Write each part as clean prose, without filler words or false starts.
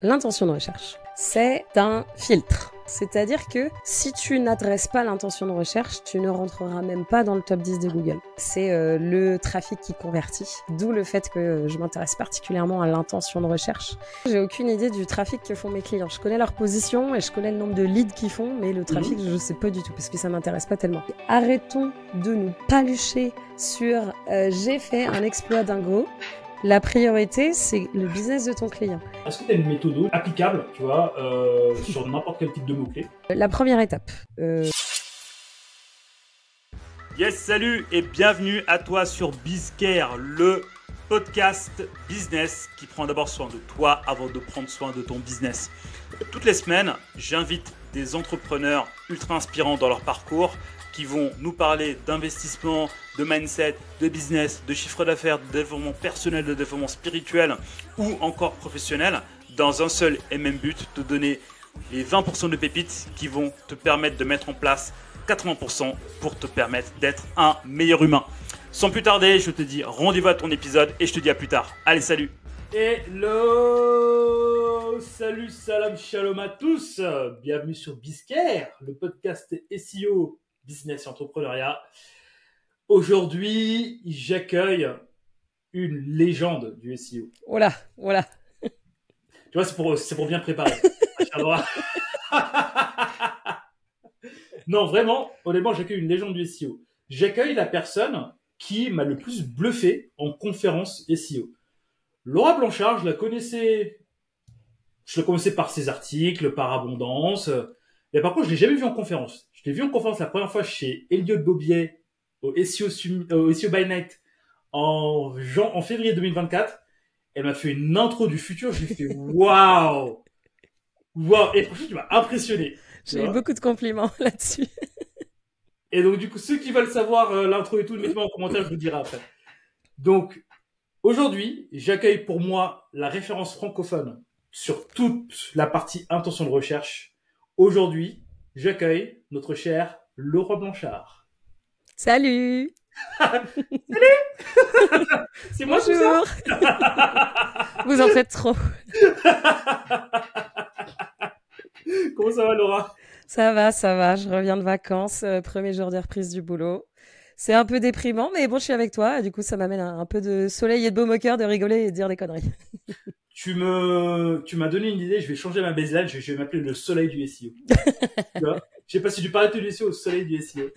L'intention de recherche, c'est un filtre. C'est-à-dire que si tu n'adresses pas l'intention de recherche, tu ne rentreras même pas dans le top 10 de Google. C'est le trafic qui convertit, d'où le fait que je m'intéresse particulièrement à l'intention de recherche. J'ai aucune idée du trafic que font mes clients. Je connais leur position et je connais le nombre de leads qu'ils font, mais le trafic, je ne sais pas du tout parce que ça m'intéresse pas tellement. Arrêtons de nous palucher sur j'ai fait un exploit dingo. La priorité, c'est le business de ton client. Est-ce que tu as une méthode applicable, tu vois, sur n'importe quel type de mots-clés ? La première étape. Yes, salut et bienvenue à toi sur BizCare, le podcast business qui prend d'abord soin de toi avant de prendre soin de ton business. Toutes les semaines, j'invite des entrepreneurs ultra inspirants dans leur parcours qui vont nous parler d'investissement, de mindset, de business, de chiffre d'affaires, de développement personnel, de développement spirituel ou encore professionnel dans un seul et même but, te donner les 20% de pépites qui vont te permettre de mettre en place 80% pour te permettre d'être un meilleur humain. Sans plus tarder, je te dis rendez-vous à ton épisode et je te dis à plus tard. Allez, salut! Hello! Salut, salam, shalom à tous! Bienvenue sur BizCare, le podcast SEO, business et entrepreneuriat. Aujourd'hui, j'accueille une légende du SEO. Voilà. Tu vois, c'est pour bien préparer. Non, vraiment, honnêtement, j'accueille une légende du SEO. J'accueille la personne qui m'a le plus bluffé en conférence SEO. Laura Blanchard, je la connaissais par ses articles, par abondance. Mais par contre, je l'ai jamais vue en conférence. Je l'ai vue en conférence la première fois chez Elliot Bobier au SEO by Night en février 2024. Elle m'a fait une intro du futur. J'ai fait waouh! Et franchement, tu m'as impressionné. J'ai eu beaucoup de compliments là-dessus. Et donc, du coup, ceux qui veulent savoir l'intro et tout, mettez-moi en commentaire, je vous dirai après. Donc, aujourd'hui, j'accueille pour moi la référence francophone sur toute la partie intention de recherche. Aujourd'hui, j'accueille notre cher Laura Blanchard. Salut! Salut! C'est moi, bonjour! Vous en faites trop. Comment ça va, Laura? Ça va. Je reviens de vacances. Premier jour de reprise du boulot. C'est un peu déprimant, mais bon, je suis avec toi. Du coup, ça m'amène un peu de soleil et de baume au cœur, de rigoler et de dire des conneries. Tu m'as donné une idée. Je vais changer ma baseline. Je vais m'appeler le soleil du SEO. Tu vois? Je sais pas si tu parlais de SEO au soleil du SEO.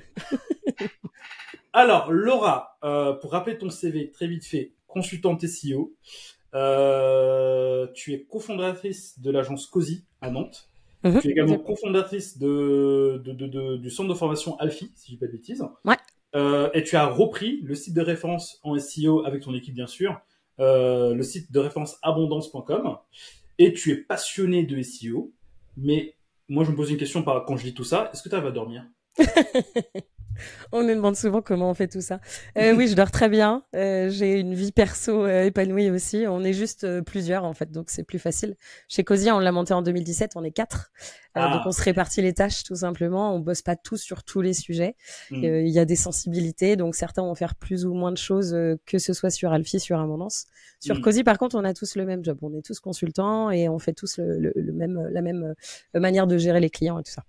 Alors, Laura, pour rappeler ton CV très vite fait, consultante SEO, tu es cofondatrice de l'agence Cozy à Nantes. Tu es également cofondatrice du centre de formation Alfie, si je dis pas de bêtises. Ouais. Et tu as repris le site de référence en SEO avec ton équipe, bien sûr, le site de référence abondance.com. Et tu es passionné de SEO. Mais moi, je me pose une question quand je dis tout ça. Est-ce que tu arrives à dormir? On me demande souvent comment on fait tout ça. Oui, je dors très bien. J'ai une vie perso épanouie aussi. On est juste plusieurs, en fait, donc c'est plus facile. Chez Cozy, on l'a monté en 2017, on est 4. Donc on se répartit les tâches, tout simplement. On bosse pas tous sur tous les sujets. Il y a des sensibilités, donc certains vont faire plus ou moins de choses, que ce soit sur Alfie, sur Abondance. Sur Cozy, par contre, on a tous le même job. On est tous consultants et on fait tous la même manière de gérer les clients et tout ça.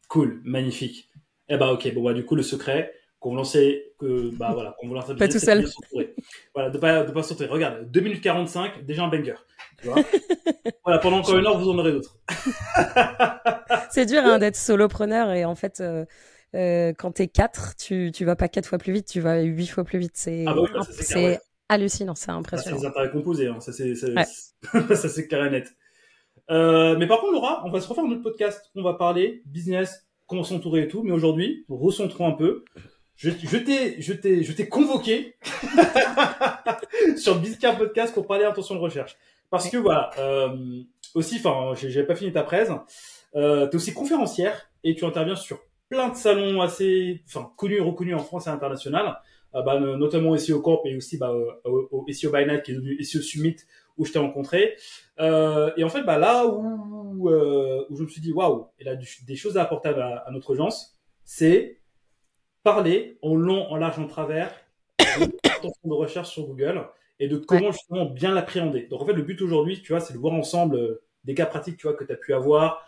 Cool, magnifique. Eh ben, ok. Bon, bah, du coup, le secret, qu'on vous lance pas tout seul. Voilà, de pas s'entourer. Regarde, 2 minutes 45, déjà un banger. Tu vois? Voilà, pendant encore une heure, vous en aurez d'autres. C'est dur, d'être solopreneur et en fait, quand t'es 4, tu vas pas 4 fois plus vite, tu vas 8 fois plus vite. C'est hallucinant, c'est impressionnant. C'est des intérêts composés, hein. Ça, c'est ça, c'est clair et net. Mais par contre, Laura, on va se refaire notre podcast. On va parler business, comment s'entourer et tout. Mais aujourd'hui, recentrons un peu. Je t'ai convoqué sur le BizCare Podcast pour parler intention de recherche. Parce que voilà, aussi, j'avais pas fini ta presse. T'es aussi conférencière et tu interviens sur plein de salons assez, connus et reconnus en France et à l'international. Notamment au SEO Corp et aussi au SEO by Night qui est devenu SEO Summit où je t'ai rencontré. Et en fait, là où je me suis dit waouh, il a des choses à apporter à notre audience, c'est parler en long, en large, en travers de l'intention de recherche sur Google et de comment justement bien l'appréhender. Donc en fait, le but aujourd'hui, tu vois, c'est de voir ensemble des cas pratiques, tu vois, que tu as pu avoir,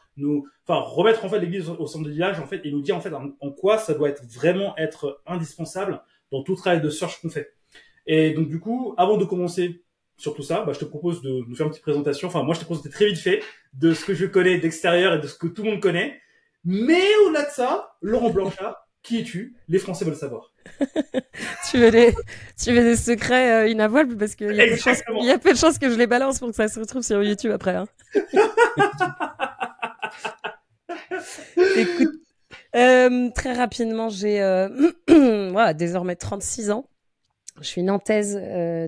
remettre en fait l'église au centre du village, en fait, et nous dire en fait en quoi ça doit être indispensable dans tout travail de search qu'on fait. Et donc du coup, avant de commencer sur tout ça, je te propose de nous faire une petite présentation. Enfin, moi, je te présentais très vite fait de ce que je connais d'extérieur et de ce que tout le monde connaît. Mais au-delà de ça, Laurent Blanchard, qui es-tu? Les Français veulent savoir. Tu veux des secrets inavouables parce qu'il y a peu de chances que je les balance pour que ça se retrouve sur YouTube après. Hein. Écoute, très rapidement, j'ai voilà, désormais 36 ans. Je suis nantaise,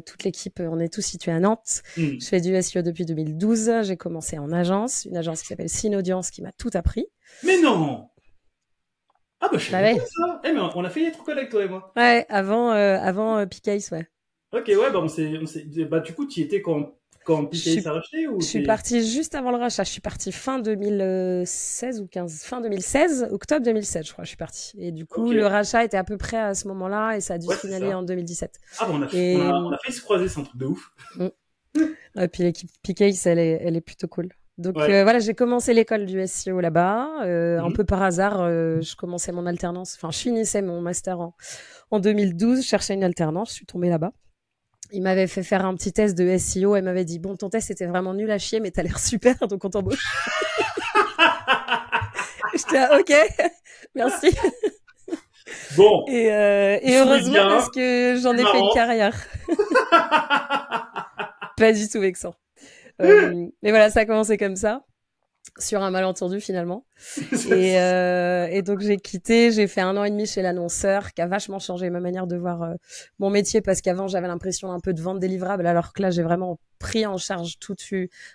toute l'équipe, on est tous situés à Nantes. Je fais du SEO depuis 2012. J'ai commencé en agence, une agence qui s'appelle Synaudience qui m'a tout appris. Mais non! Ah je savais pas ça. Mais on a failli être collègues, toi et moi. Ouais, avant Picaïs, ouais. Ok, ouais, on s'est, du coup, tu y étais quand Picaïs a racheté ou je suis partie juste avant le rachat. Je suis partie fin 2016 ou 15, fin 2016, octobre 2016, je crois, je suis partie. Et du coup, le rachat était à peu près à ce moment-là et ça a dû se finaler en 2017. Ah, on a failli se croiser, c'est un truc de ouf. Et puis l'équipe Picaïs, elle est plutôt cool. Donc voilà, j'ai commencé l'école du SEO là-bas. Un peu par hasard, je commençais mon alternance. Enfin, je finissais mon master en 2012. Je cherchais une alternance. Je suis tombée là-bas. Il m'avait fait faire un petit test de SEO. Elle m'avait dit, bon, ton test était vraiment nul à chier, mais t'as l'air super, donc on t'embauche. J'étais là, ok, merci. Bon. Et heureusement parce que j'en ai fait une carrière. Pas du tout vexant. Mais voilà, ça a commencé comme ça, sur un malentendu finalement. Et donc j'ai quitté, j'ai fait 1 an et demi chez l'annonceur, qui a vachement changé ma manière de voir mon métier, parce qu'avant j'avais l'impression un peu de vendre des livrables, alors que là j'ai vraiment pris en charge tout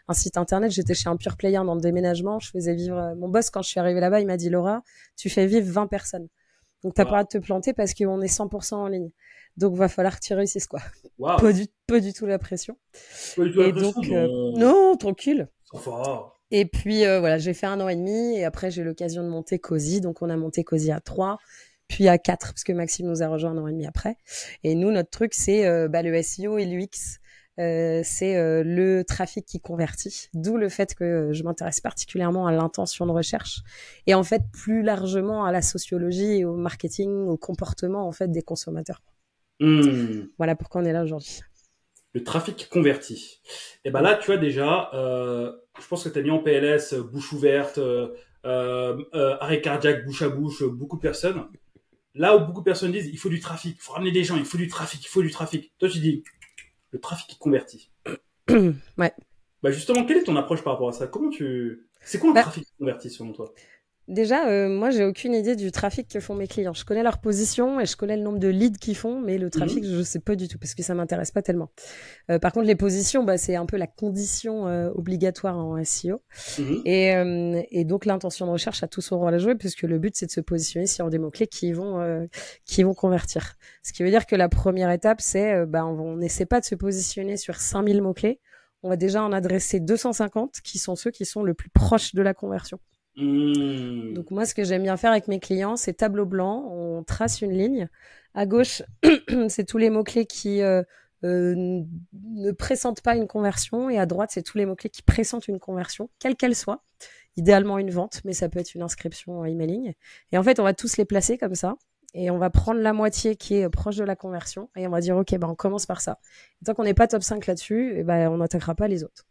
un site internet. J'étais chez un pure player dans le déménagement, je faisais vivre mon boss. Quand je suis arrivée là-bas, il m'a dit, Laura, tu fais vivre 20 personnes. Donc t'as pas de te planter parce qu'on est 100% en ligne. Donc va falloir que tu réussisses, quoi. Wow. Pas du tout la pression. Pas du tout la pression, non, tranquille. Fort. Et puis voilà, j'ai fait 1 an et demi et après j'ai eu l'occasion de monter Cozy. Donc on a monté Cozy à 3, puis à 4 parce que Maxime nous a rejoint 1 an et demi après. Et nous, notre truc, c'est le SEO et l'UX. C'est le trafic qui convertit, d'où le fait que je m'intéresse particulièrement à l'intention de recherche et en fait plus largement à la sociologie et au marketing, au comportement en fait des consommateurs. Voilà pourquoi on est là aujourd'hui. Le trafic converti. Et là, tu vois déjà, je pense que tu as mis en PLS bouche ouverte, arrêt cardiaque, bouche à bouche, beaucoup de personnes. Là où beaucoup de personnes disent, il faut du trafic, il faut ramener des gens, il faut du trafic. Toi, tu dis, le trafic qui convertit. Ouais. Justement, quelle est ton approche par rapport à ça? C'est quoi un trafic qui convertit selon toi? Déjà, moi, j'ai aucune idée du trafic que font mes clients. Je connais leur position et je connais le nombre de leads qu'ils font, mais le trafic, je sais pas du tout parce que ça m'intéresse pas tellement. Par contre, les positions, c'est un peu la condition obligatoire en SEO. Et donc, l'intention de recherche a tout son rôle à jouer puisque le but, c'est de se positionner sur des mots-clés qui vont convertir. Ce qui veut dire que la première étape, c'est on n'essaie pas de se positionner sur 5000 mots-clés. On va déjà en adresser 250 qui sont ceux qui sont le plus proches de la conversion. Donc moi, ce que j'aime bien faire avec mes clients, c'est tableau blanc, on trace une ligne. À gauche, c'est tous les mots-clés qui ne pressentent pas une conversion, et à droite, c'est tous les mots-clés qui pressentent une conversion, quelle qu'elle soit. Idéalement une vente, mais ça peut être une inscription en emailing. Et en fait, on va tous les placer comme ça, et on va prendre la moitié qui est proche de la conversion, et on va dire, ok, on commence par ça. Et tant qu'on n'est pas top 5 là-dessus, on n'attaquera pas les autres.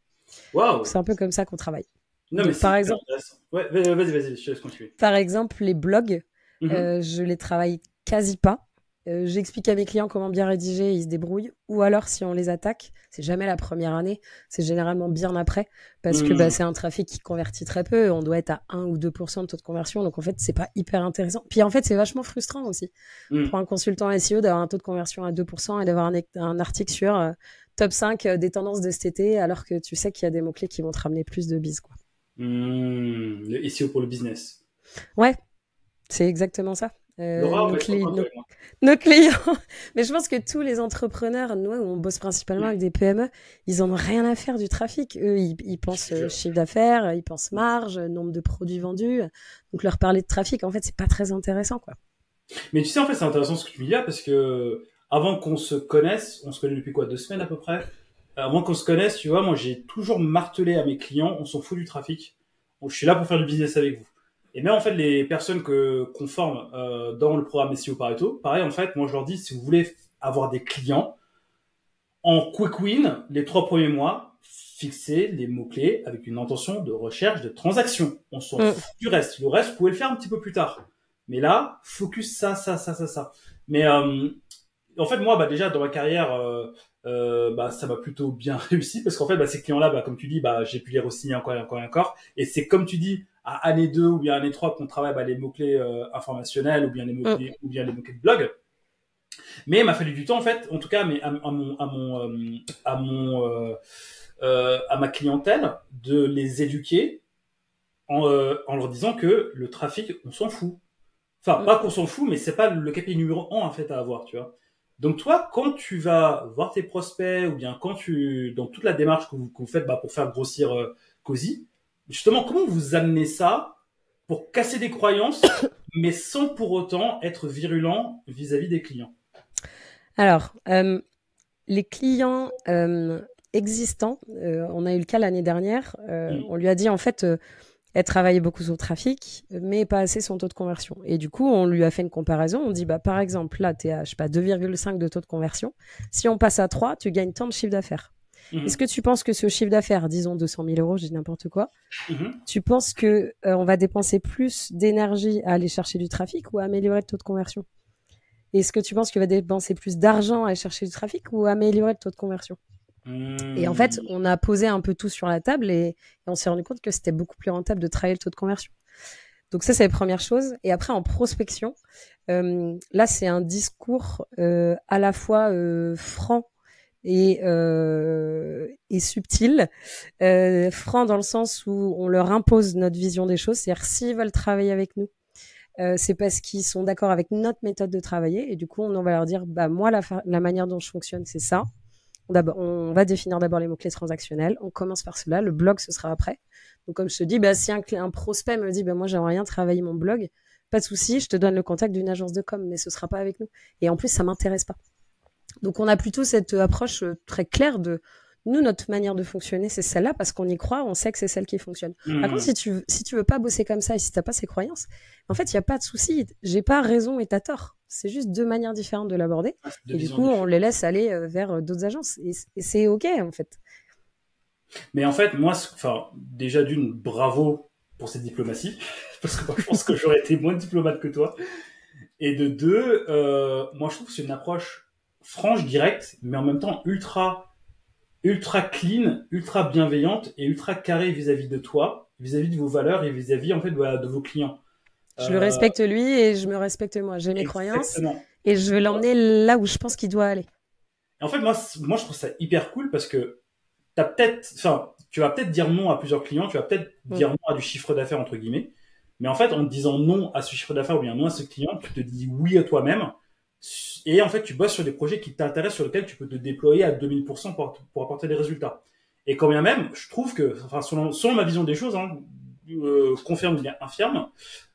Wow. C'est un peu comme ça qu'on travaille. Non, mais par exemple, ouais, vas-y, je te laisse continuer. Par exemple, les blogs, je les travaille quasi pas. J'explique à mes clients comment bien rédiger, ils se débrouillent. Ou alors, si on les attaque, c'est jamais la première année, c'est généralement bien après, parce que c'est un trafic qui convertit très peu. On doit être à 1 ou 2% de taux de conversion, donc en fait, c'est pas hyper intéressant. Puis en fait, c'est vachement frustrant aussi pour un consultant SEO d'avoir un taux de conversion à 2% et d'avoir un article sur top 5 des tendances de cet été, alors que tu sais qu'il y a des mots-clés qui vont te ramener plus de bises, quoi. Le SEO pour le business. Ouais, c'est exactement ça. Laura, nos clients. Mais je pense que tous les entrepreneurs, nous, on bosse principalement avec des PME, ils en ont rien à faire du trafic. Eux, ils pensent chiffre d'affaires, ils pensent marge, nombre de produits vendus. Donc leur parler de trafic, en fait, c'est pas très intéressant, quoi. Mais tu sais, en fait, c'est intéressant ce que tu dis là, parce que avant qu'on se connaisse, on se connaît depuis quoi, 2 semaines à peu près. Moi, qu'on se connaisse, tu vois, moi, j'ai toujours martelé à mes clients, on s'en fout du trafic. Je suis là pour faire du business avec vous. Et même, en fait, les personnes qu'on forme dans le programme SEO Pareto, pareil, en fait, moi, je leur dis, si vous voulez avoir des clients, en quick win, les 3 premiers mois, fixez les mots-clés avec une intention de recherche de transaction. On s'en fout du reste. Le reste, vous pouvez le faire un petit peu plus tard. Mais là, focus ça. Mais en fait, moi, déjà, dans ma carrière, ça m'a plutôt bien réussi parce qu'en fait, ces clients-là, comme tu dis, j'ai pu les re-signer encore et encore et encore. Et c'est comme tu dis, à année 2 ou bien année 3 qu'on travaille les mots-clés informationnels ou bien les mots-clés de blog. Mais il m'a fallu du temps, en fait, en tout cas, mais à ma clientèle, de les éduquer en leur disant que le trafic, on s'en fout. Enfin, pas qu'on s'en fout, mais c'est pas le KPI numéro 1 en fait à avoir, tu vois. Donc toi, quand tu vas voir tes prospects ou bien dans toute la démarche que vous faites pour faire grossir Cozy, justement, comment vous amenez ça pour casser des croyances, mais sans pour autant être virulent vis-à-vis des clients? Alors, les clients existants, on a eu le cas l'année dernière, on lui a dit en fait, elle travaillait beaucoup sur le trafic, mais pas assez sur le taux de conversion. Et du coup, on lui a fait une comparaison. On dit, par exemple, là, tu es à 2,5 de taux de conversion. Si on passe à 3, tu gagnes tant de chiffre d'affaires. Est-ce que tu penses que ce chiffre d'affaires, disons 200 000 euros, je dis n'importe quoi, tu penses que on va dépenser plus d'énergie à aller chercher du trafic ou à améliorer le taux de conversion? Est-ce que tu penses qu'il va dépenser plus d'argent à aller chercher du trafic ou à améliorer le taux de conversion? Et en fait, on a posé un peu tout sur la table et on s'est rendu compte que c'était beaucoup plus rentable de travailler le taux de conversion. Donc ça, c'est la première chose. Et après, en prospection, là, c'est un discours à la fois franc et subtil. Franc dans le sens où on leur impose notre vision des choses. C'est-à-dire, s'ils veulent travailler avec nous, c'est parce qu'ils sont d'accord avec notre méthode de travailler. Et du coup, on va leur dire, moi, la manière dont je fonctionne, c'est ça. On va définir d'abord les mots-clés transactionnels. On commence par cela. Le blog, ce sera après. Donc, comme je te dis, si un prospect me dit, moi, j'aimerais rien travailler mon blog, pas de souci, je te donne le contact d'une agence de com, mais ce sera pas avec nous. Et en plus, ça m'intéresse pas. Donc, on a plutôt cette approche très claire de nous, notre manière de fonctionner, c'est celle-là parce qu'on y croit, on sait que c'est celle qui fonctionne. Par contre, si tu veux pas bosser comme ça et si t'as pas ces croyances, en fait, il y a pas de souci. J'ai pas raison et t'as tort. C'est juste 2 manières différentes de l'aborder. Et du coup, on les laisse aller vers d'autres agences. Et c'est OK, en fait. Mais en fait, moi, déjà d'une, bravo pour cette diplomatie. Parce que moi, je pense que j'aurais été moins diplomate que toi. Et de 2, moi, je trouve que c'est une approche franche, directe, mais en même temps ultra clean, ultra bienveillante et ultra carrée vis-à-vis de toi, vis-à-vis de vos valeurs et vis-à-vis, en fait, de vos clients. Je le respecte lui et je me respecte moi. J'ai mes croyances et je vais l'emmener là où je pense qu'il doit aller. Et en fait, moi, je trouve ça hyper cool parce que tu vas peut-être dire non à plusieurs clients, tu vas peut-être dire non à du chiffre d'affaires, entre guillemets. Mais en fait, en te disant non à ce chiffre d'affaires ou bien non à ce client, tu te dis oui à toi-même. Et en fait, tu bosses sur des projets qui t'intéressent, sur lesquels tu peux te déployer à 2000% pour apporter des résultats. Et quand bien même, je trouve que, selon ma vision des choses, confirme ou bien infirme,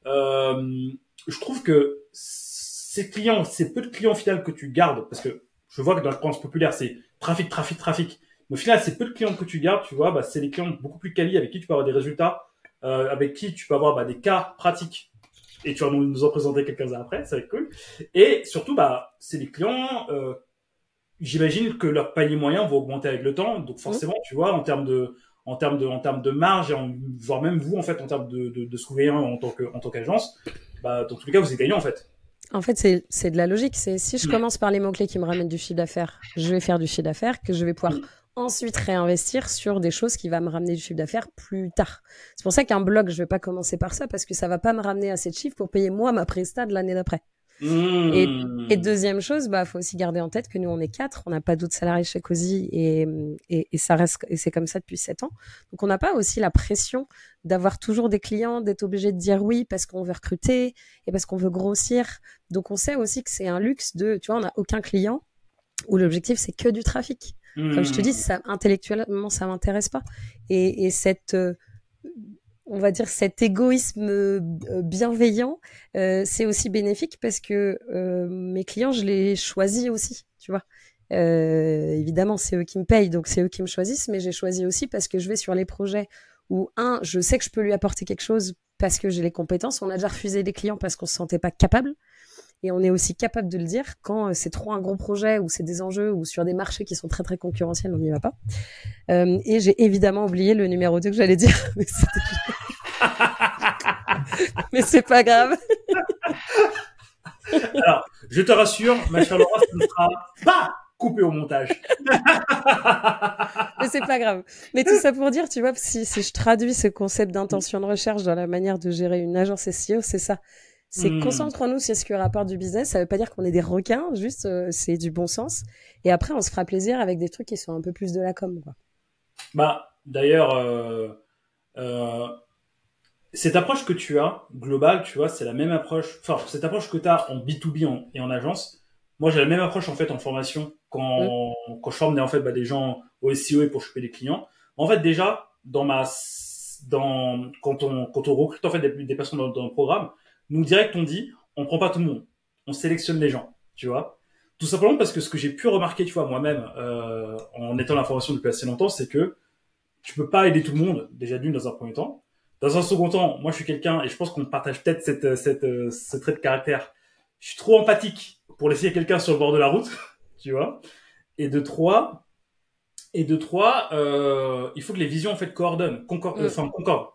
je trouve que ces peu de clients finaux que tu gardes, parce que je vois que dans la croyance populaire, c'est trafic. Mais au final, c'est peu de clients que tu gardes, tu vois, c'est des clients beaucoup plus quali avec qui tu peux avoir des résultats, avec qui tu peux avoir des cas pratiques. Et tu vas nous en présenter quelques-uns après, ça va être cool. Et surtout, c'est des clients, j'imagine que leur panier moyen va augmenter avec le temps. Donc forcément, tu vois, en termes de marge, et voire même vous, en fait, en termes de souverain en tant qu'agence, dans tous les cas, vous êtes gagnant, en fait. En fait, c'est de la logique. C'est si je commence par les mots-clés qui me ramènent du chiffre d'affaires, je vais faire du chiffre d'affaires que je vais pouvoir ensuite réinvestir sur des choses qui vont me ramener du chiffre d'affaires plus tard. C'est pour ça qu'un blog, je vais pas commencer par ça parce que ça va pas me ramener assez de chiffres pour payer moi ma presta de l'année d'après. Et deuxième chose, faut aussi garder en tête que nous on est 4, on n'a pas d'autres salariés chez Cozy et ça reste, et c'est comme ça depuis 7 ans. Donc on n'a pas aussi la pression d'avoir toujours des clients, d'être obligé de dire oui parce qu'on veut recruter et parce qu'on veut grossir. Donc on sait aussi que c'est un luxe tu vois, on n'a aucun client où l'objectif c'est que du trafic. Comme je te dis, intellectuellement ça m'intéresse pas. Et on va dire cet égoïsme bienveillant, c'est aussi bénéfique parce que mes clients, je les choisis aussi, tu vois. Évidemment, c'est eux qui me payent, donc c'est eux qui me choisissent, mais j'ai choisi aussi parce que je vais sur les projets où, je sais que je peux lui apporter quelque chose parce que j'ai les compétences. On a déjà refusé des clients parce qu'on se sentait pas capable. Et on est aussi capable de le dire quand c'est trop un gros projet ou c'est des enjeux ou sur des marchés qui sont très très concurrentiels, on n'y va pas. Et j'ai évidemment oublié le numéro 2 que j'allais dire. Mais c'est pas grave. Alors, je te rassure, ma chère Laura, ça ne sera pas coupé au montage. Mais c'est pas grave. Mais tout ça pour dire, tu vois, si je traduis ce concept d'intention de recherche dans la manière de gérer une agence SEO, c'est ça. C'est concentrons-nous sur ce qui rapporte du business. Ça veut pas dire qu'on est des requins, juste c'est du bon sens. Et après, on se fera plaisir avec des trucs qui sont un peu plus de la com, quoi. Bah, d'ailleurs, cette approche que tu as, globale, tu vois, c'est la même approche, enfin, cette approche que tu as en B2B et en agence. Moi, j'ai la même approche, en fait, en formation, quand je forme des gens au SEO et pour choper des clients. En fait, déjà, quand on recrute, en fait, des personnes dans le programme, nous, direct, on dit, on prend pas tout le monde. On sélectionne les gens, tu vois. Tout simplement parce que ce que j'ai pu remarquer, tu vois, moi-même, en étant dans la formation depuis assez longtemps, c'est que tu peux pas aider tout le monde, déjà d'une, dans un premier temps. Dans un second temps, moi, je suis quelqu'un, et je pense qu'on partage peut-être ce trait de caractère. Je suis trop empathique pour laisser quelqu'un sur le bord de la route, tu vois. Et de trois, il faut que les visions, en fait, concordent,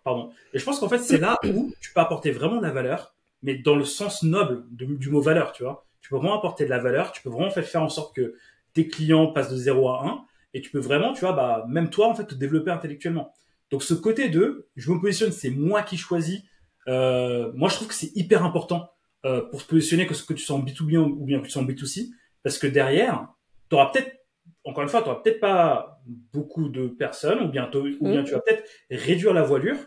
pardon. Et je pense qu'en fait, c'est là où tu peux apporter vraiment de la valeur, mais dans le sens noble du mot valeur, tu vois. Tu peux vraiment apporter de la valeur, tu peux vraiment faire en sorte que tes clients passent de 0 à 1, et tu peux vraiment, tu vois, même toi, en fait, te développer intellectuellement. Donc, ce côté je me positionne, c'est moi qui choisis. Moi, je trouve que c'est hyper important pour se positionner, que tu sois en B2B ou bien que tu sois en B2C, parce que derrière, t'auras peut-être pas beaucoup de personnes, ou bien tu vas peut-être réduire la voilure,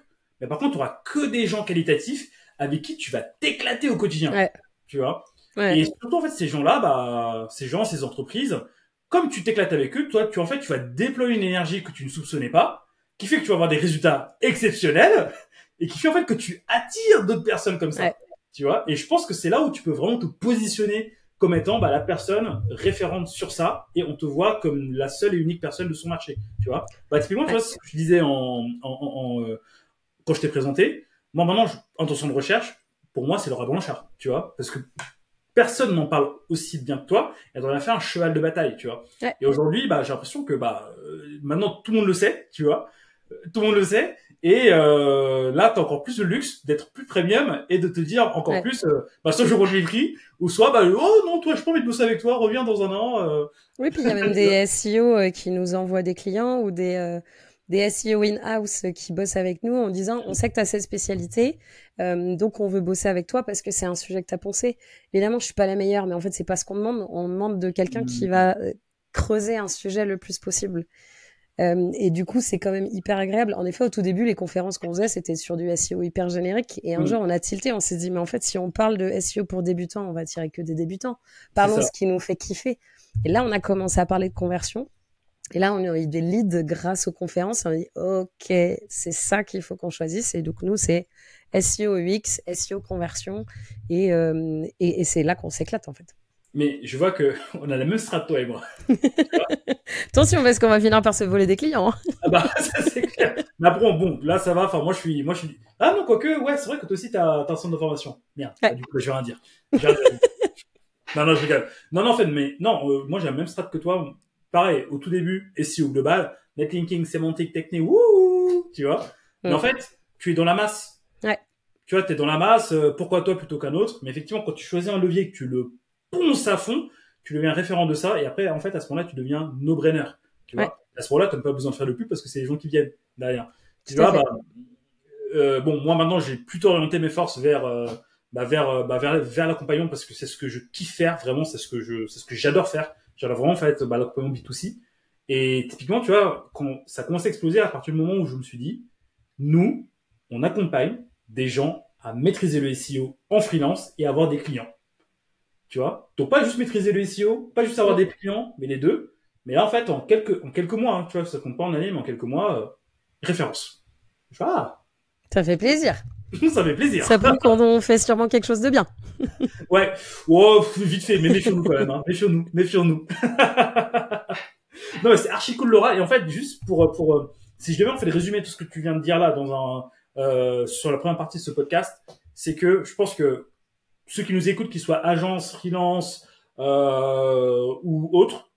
mais par contre, tu n'auras que des gens qualitatifs avec qui tu vas t'éclater au quotidien, tu vois. Ouais. Et surtout, en fait, ces gens-là, ces entreprises, comme tu t'éclates avec eux, toi, tu vas déployer une énergie que tu ne soupçonnais pas, qui fait que tu vas avoir des résultats exceptionnels et qui fait en fait que tu attires d'autres personnes comme ça, tu vois. Et je pense que c'est là où tu peux vraiment te positionner comme étant la personne référente sur ça, et on te voit comme la seule et unique personne de son marché, tu vois. Typiquement, tu vois, ce que je disais quand je t'ai présenté, moi maintenant, intention de recherche, pour moi, c'est Laura Blanchard, tu vois, parce que personne n'en parle aussi bien que toi, et t'en as fait un cheval de bataille, tu vois. Ouais. Et aujourd'hui, j'ai l'impression que maintenant, tout le monde le sait, tu vois. Tout le monde le sait. Et là, t'as encore plus le luxe d'être plus premium et de te dire encore plus, soit je rejoins les prix, ou soit, oh non, toi, j'ai pas envie de bosser avec toi, reviens dans un an. Oui, puis il y a même des SEO qui nous envoient des clients ou des SEO in-house qui bossent avec nous en disant, on sait que tu as cette spécialité, donc on veut bosser avec toi parce que c'est un sujet que tu as pensé. Évidemment, je suis pas la meilleure, mais en fait, c'est pas ce qu'on demande. On demande de quelqu'un qui va creuser un sujet le plus possible. Et du coup, c'est quand même hyper agréable. En effet, au tout début, les conférences qu'on faisait, c'était sur du SEO hyper générique. Et un jour, on a tilté, on s'est dit, mais en fait, si on parle de SEO pour débutants, on va tirer que des débutants. Parlons de ce qui nous fait kiffer. Et là, on a commencé à parler de conversion. Et là, on a eu des leads grâce aux conférences. On a dit, OK, c'est ça qu'il faut qu'on choisisse. Et donc, nous, c'est SEO UX, SEO conversion. Et c'est là qu'on s'éclate, en fait. Mais je vois que on a la même strat, toi et moi. Attention, parce qu'on va finir par se voler des clients. Ça c'est clair. Mais après, bon, là ça va. Enfin, moi je suis. Ah non, quoique, ouais, c'est vrai que toi aussi t'as un centre de formation. Bien. Du coup, je vais rien dire. Non, je rigole. Non, en fait, mais non, moi j'ai la même strat que toi. Pareil, au tout début, SEO global, netlinking, sémantique, technique, wouh, tu vois. Mais en fait, tu es dans la masse. Ouais. Tu vois, t'es dans la masse. Pourquoi toi plutôt qu'un autre? Mais effectivement, quand tu choisis un levier que tu le ponce à fond, tu deviens référent de ça, et après, en fait, à ce moment-là, tu deviens no-brainer. Tu vois, à ce moment-là, tu n'as pas besoin de faire de pub parce que c'est les gens qui viennent derrière. Tu vois, bon, moi maintenant, j'ai plutôt orienté mes forces vers l'accompagnement parce que c'est ce que je kiffe faire, vraiment, c'est ce que j'adore faire. J'adore vraiment faire l'accompagnement B2C. Et typiquement, tu vois, quand ça commence à exploser à partir du moment où je me suis dit, nous, on accompagne des gens à maîtriser le SEO en freelance et avoir des clients. Tu vois, donc pas juste maîtriser le SEO, pas juste avoir des clients, mais les deux. Mais là, en fait, en quelques mois, hein, tu vois, ça compte pas en années, mais en quelques mois, référence. Je vois. Ça fait plaisir. Ça fait plaisir. Ça prouve qu'on fait sûrement quelque chose de bien. Ouais. Oh, vite fait, mais méfions-nous quand même, hein. Méfions-nous. Non, mais c'est archi cool, Laura. Et en fait, juste si je devais en fait résumer tout ce que tu viens de dire là sur la première partie de ce podcast, c'est que je pense que ceux qui nous écoutent, qu'ils soient agences, freelance ou autres,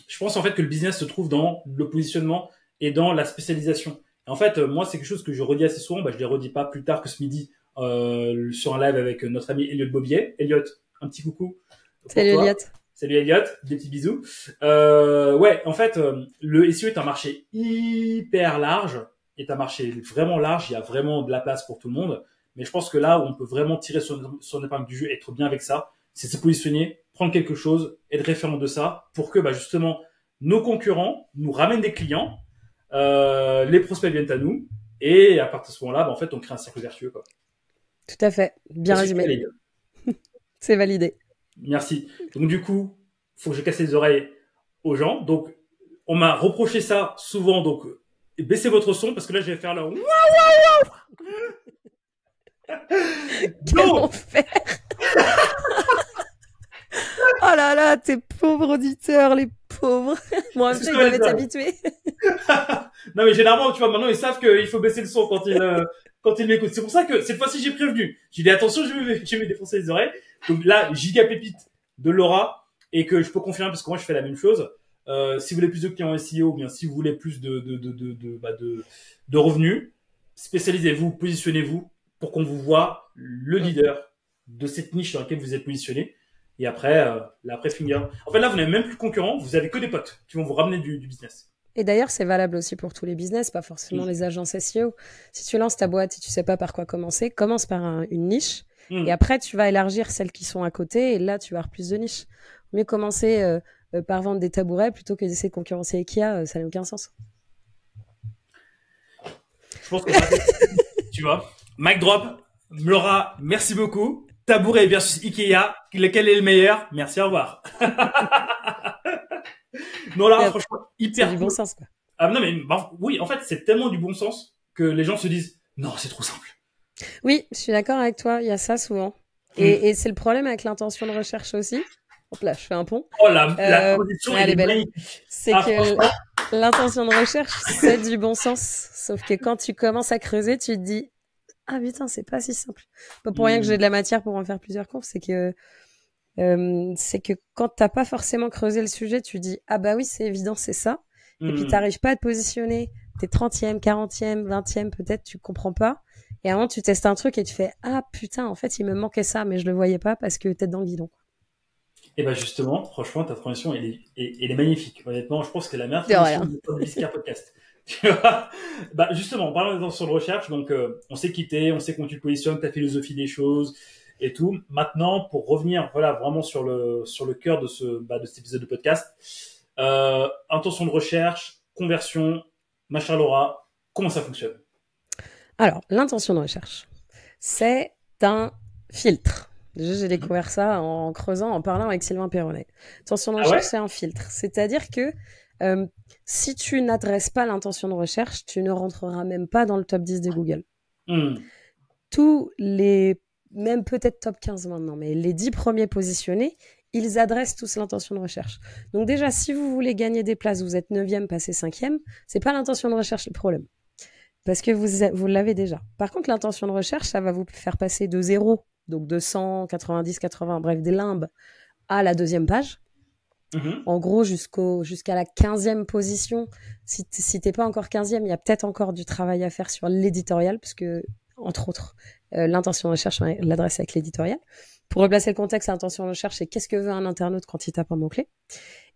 je pense en fait que le business se trouve dans le positionnement et dans la spécialisation. Et en fait, moi, c'est quelque chose que je redis assez souvent. Je les redis pas plus tard que ce midi sur un live avec notre ami Elliot Bobier. Elliot, un petit coucou. Salut Elliot. Salut Elliot, des petits bisous. Ouais, en fait, le SEO est un marché hyper large, est un marché vraiment large. Il y a vraiment de la place pour tout le monde. Mais je pense que là où on peut vraiment tirer son épingle du jeu, être bien avec ça, c'est se positionner, prendre quelque chose, être référent de ça, pour que justement nos concurrents nous ramènent des clients, les prospects viennent à nous, et à partir de ce moment-là, en fait, on crée un cercle vertueux, quoi. Tout à fait, bien résumé. C'est validé. Merci. Donc du coup, faut que je casse les oreilles aux gens. Donc on m'a reproché ça souvent. Donc baissez votre son parce que là je vais faire le waouh Quel enfer. Oh là là, tes pauvres auditeurs, les pauvres. Bon, en même temps, ils doivent être habitués. Non mais généralement, tu vois, maintenant ils savent qu'il faut baisser le son quand ils m'écoutent. C'est pour ça que cette fois-ci j'ai prévenu. J'ai dit attention, je vais défoncer les oreilles. Donc là, giga pépite de Laura et que je peux confirmer parce que moi je fais la même chose. Si vous voulez plus de clients SEO, ou bien si vous voulez plus de revenus, spécialisez-vous, positionnez-vous pour qu'on vous voit le leader de cette niche dans laquelle vous êtes positionné. Et après, finger. En fait, là, vous n'avez même plus de concurrents, vous avez que des potes qui vont vous ramener du business. Et d'ailleurs, c'est valable aussi pour tous les business, pas forcément les agences SEO. Si tu lances ta boîte et tu sais pas par quoi commencer, commence par une niche. Et après, tu vas élargir celles qui sont à côté. Et là, tu vas avoir plus de niches. Mieux commencer par vendre des tabourets plutôt que d'essayer de concurrencer Ikea. Ça n'a aucun sens. Je pense que tu vois. Mic drop. Laura, merci beaucoup. Tabouret versus Ikea. Lequel est le meilleur? Merci, au revoir. Non, là, franchement, hyper c'est du bon sens, quoi. Ah, non, mais oui, en fait, c'est tellement du bon sens que les gens se disent non, c'est trop simple. Oui, je suis d'accord avec toi. Il y a ça souvent. Et c'est le problème avec l'intention de recherche aussi. Hop là, je fais un pont. Oh, la position, elle est belle. C'est que l'intention de recherche, c'est du bon sens. Sauf que quand tu commences à creuser, tu te dis ah putain, c'est pas si simple. Pas pour rien que j'ai de la matière pour en faire plusieurs confs. C'est que quand t'as pas forcément creusé le sujet, tu dis ah bah oui, c'est évident, c'est ça. Et puis t'arrives pas à te positionner. T'es 30e, 40e, 20e, peut-être, tu comprends pas. Et à un moment, tu testes un truc et tu fais ah putain, en fait, il me manquait ça, mais je le voyais pas parce que tête dans le guidon. Et justement, franchement, ta transition, elle est magnifique. Honnêtement, je pense que c'est la meilleure transition de Bizcare Podcast. Justement, en parlant d'intention de recherche, donc on s'est quitté, on sait comment tu te positionnes, ta philosophie des choses et tout. Maintenant, pour revenir, vraiment sur le cœur de cet épisode de podcast, intention de recherche, conversion, ma chère Laura, comment ça fonctionne? Alors, l'intention de recherche, c'est un filtre. Déjà, j'ai découvert ça en creusant, en parlant avec Sylvain Perronnet. L'intention de recherche, c'est un filtre. C'est-à-dire que si tu n'adresses pas l'intention de recherche, tu ne rentreras même pas dans le top 10 de Google. Même peut-être top 15 maintenant, mais les 10 premiers positionnés, ils adressent tous l'intention de recherche. Donc déjà, si vous voulez gagner des places, vous êtes 9e, passez 5e, c'est pas l'intention de recherche le problème. Parce que vous l'avez déjà. Par contre, l'intention de recherche, ça va vous faire passer de 0, donc de 100, 90, 80, bref, des limbes, à la 2e page. En gros, jusqu'à la 15e position. Si t'es pas encore 15e, il y a peut-être encore du travail à faire sur l'éditorial, parce que, entre autres, l'intention de recherche, on l'adresse avec l'éditorial. Pour replacer le contexte, l'intention de recherche, c'est qu'est-ce que veut un internaute quand il tape un mot-clé?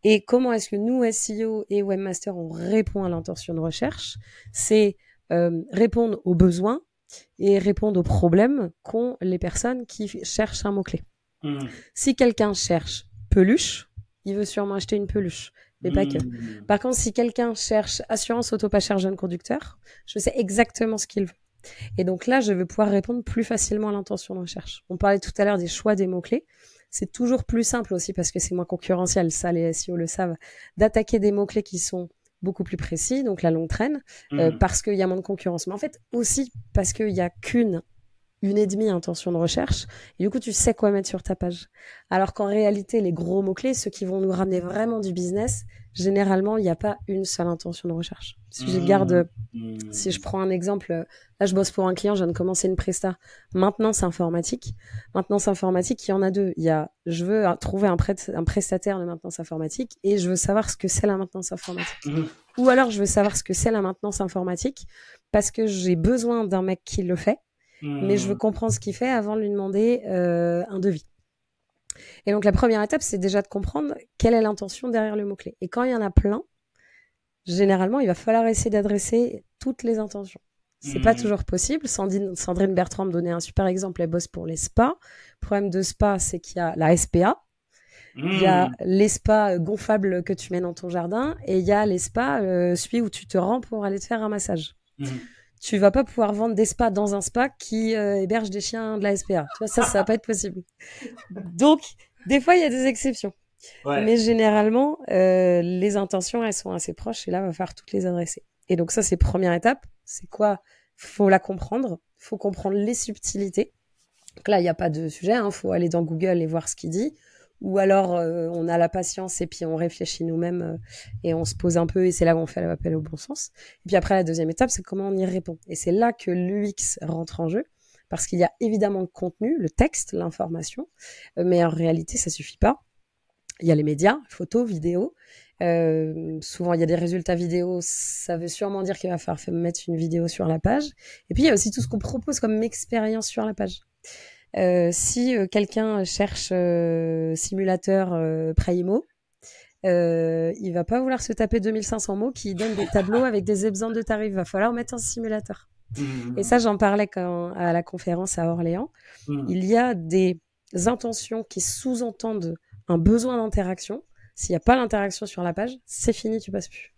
Et comment est-ce que nous, SEO et Webmaster, on répond à l'intention de recherche? C'est répondre aux besoins et répondre aux problèmes qu'ont les personnes qui cherchent un mot-clé. Si quelqu'un cherche peluche, il veut sûrement acheter une peluche, mais pas que. Par contre, si quelqu'un cherche assurance auto pas cher jeune conducteur, je sais exactement ce qu'il veut. Et donc là, je vais pouvoir répondre plus facilement à l'intention de recherche. On parlait tout à l'heure des choix des mots-clés. C'est toujours plus simple aussi parce que c'est moins concurrentiel, ça les SEO le savent, d'attaquer des mots-clés qui sont beaucoup plus précis, donc la longue traîne, parce qu'il y a moins de concurrence. Mais en fait, aussi parce qu'il n'y a qu'une et demie intention de recherche, et du coup, tu sais quoi mettre sur ta page. Alors qu'en réalité, les gros mots-clés, ceux qui vont nous ramener vraiment du business, généralement, il n'y a pas une seule intention de recherche. Si je prends un exemple, là, je bosse pour un client, je viens de commencer une presta. Maintenance informatique. Maintenance informatique, il y en a deux. Je veux trouver un prestataire de maintenance informatique et je veux savoir ce que c'est la maintenance informatique. Ou alors, je veux savoir ce que c'est la maintenance informatique parce que j'ai besoin d'un mec qui le fait, mais je veux comprendre ce qu'il fait avant de lui demander un devis. Et donc, la première étape, c'est déjà de comprendre quelle est l'intention derrière le mot-clé. Et quand il y en a plein, généralement, il va falloir essayer d'adresser toutes les intentions. C'est pas toujours possible. Sandrine Bertrand me donnait un super exemple. Elle bosse pour les spas. Le problème de spa, c'est qu'il y a la SPA. Il y a les spas gonflables que tu mets dans ton jardin et il y a les spas celui où tu te rends pour aller te faire un massage. Tu vas pas pouvoir vendre des spas dans un spa qui héberge des chiens de la SPA. Tu vois, ça va pas être possible. Donc, des fois, il y a des exceptions. Ouais. Mais généralement, les intentions, elles sont assez proches et là, il va falloir toutes les adresser. Et donc ça, c'est première étape. C'est quoi? Faut la comprendre. Faut comprendre les subtilités. Donc là, il n'y a pas de sujet. Faut aller dans Google et voir ce qu'il dit. Ou alors, on a la patience et puis on réfléchit nous-mêmes et on se pose un peu et c'est là où on fait l'appel au bon sens. Et puis après, la deuxième étape, c'est comment on y répond. Et c'est là que l'UX rentre en jeu parce qu'il y a évidemment le contenu, le texte, l'information, mais en réalité, ça suffit pas. Il y a les médias, photos, vidéos. Souvent, il y a des résultats vidéo. Ça veut sûrement dire qu'il va falloir mettre une vidéo sur la page. Et puis, il y a aussi tout ce qu'on propose comme expérience sur la page. Si quelqu'un cherche simulateur Primo, il va pas vouloir se taper 2500 mots qui donnent des tableaux avec des exemples de tarifs. Il va falloir mettre un simulateur. Et ça, j'en parlais à la conférence à Orléans. Il y a des intentions qui sous-entendent un besoin d'interaction. S'il n'y a pas l'interaction sur la page, c'est fini, tu passes plus.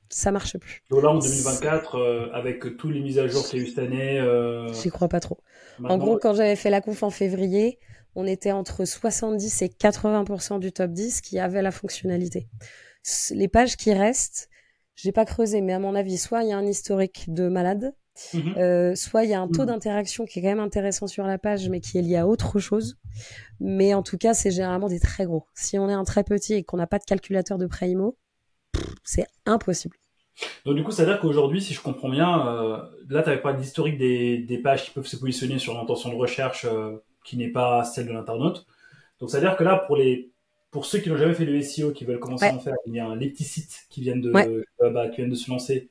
Ça marche plus. Donc là, en 2024, avec tous les mises à jour qu'il y a eu cette année... J'y crois pas trop. En gros, quand j'avais fait la conf en février, on était entre 70 et 80% du top 10 qui avait la fonctionnalité. Les pages qui restent, j'ai pas creusé, mais à mon avis, soit il y a un historique de malade, soit il y a un taux d'interaction qui est quand même intéressant sur la page, mais qui est lié à autre chose. Mais en tout cas, c'est généralement des très gros. Si on est un très petit et qu'on n'a pas de calculateur de Primo, c'est impossible. Donc du coup, ça veut dire qu'aujourd'hui, si je comprends bien, là, tu avais pas l'historique des pages qui peuvent se positionner sur l'intention de recherche qui n'est pas celle de l'internaute. Donc ça veut dire que là, pour ceux qui n'ont jamais fait le SEO, qui veulent commencer à en faire, il y a les petits sites qui viennent de se lancer.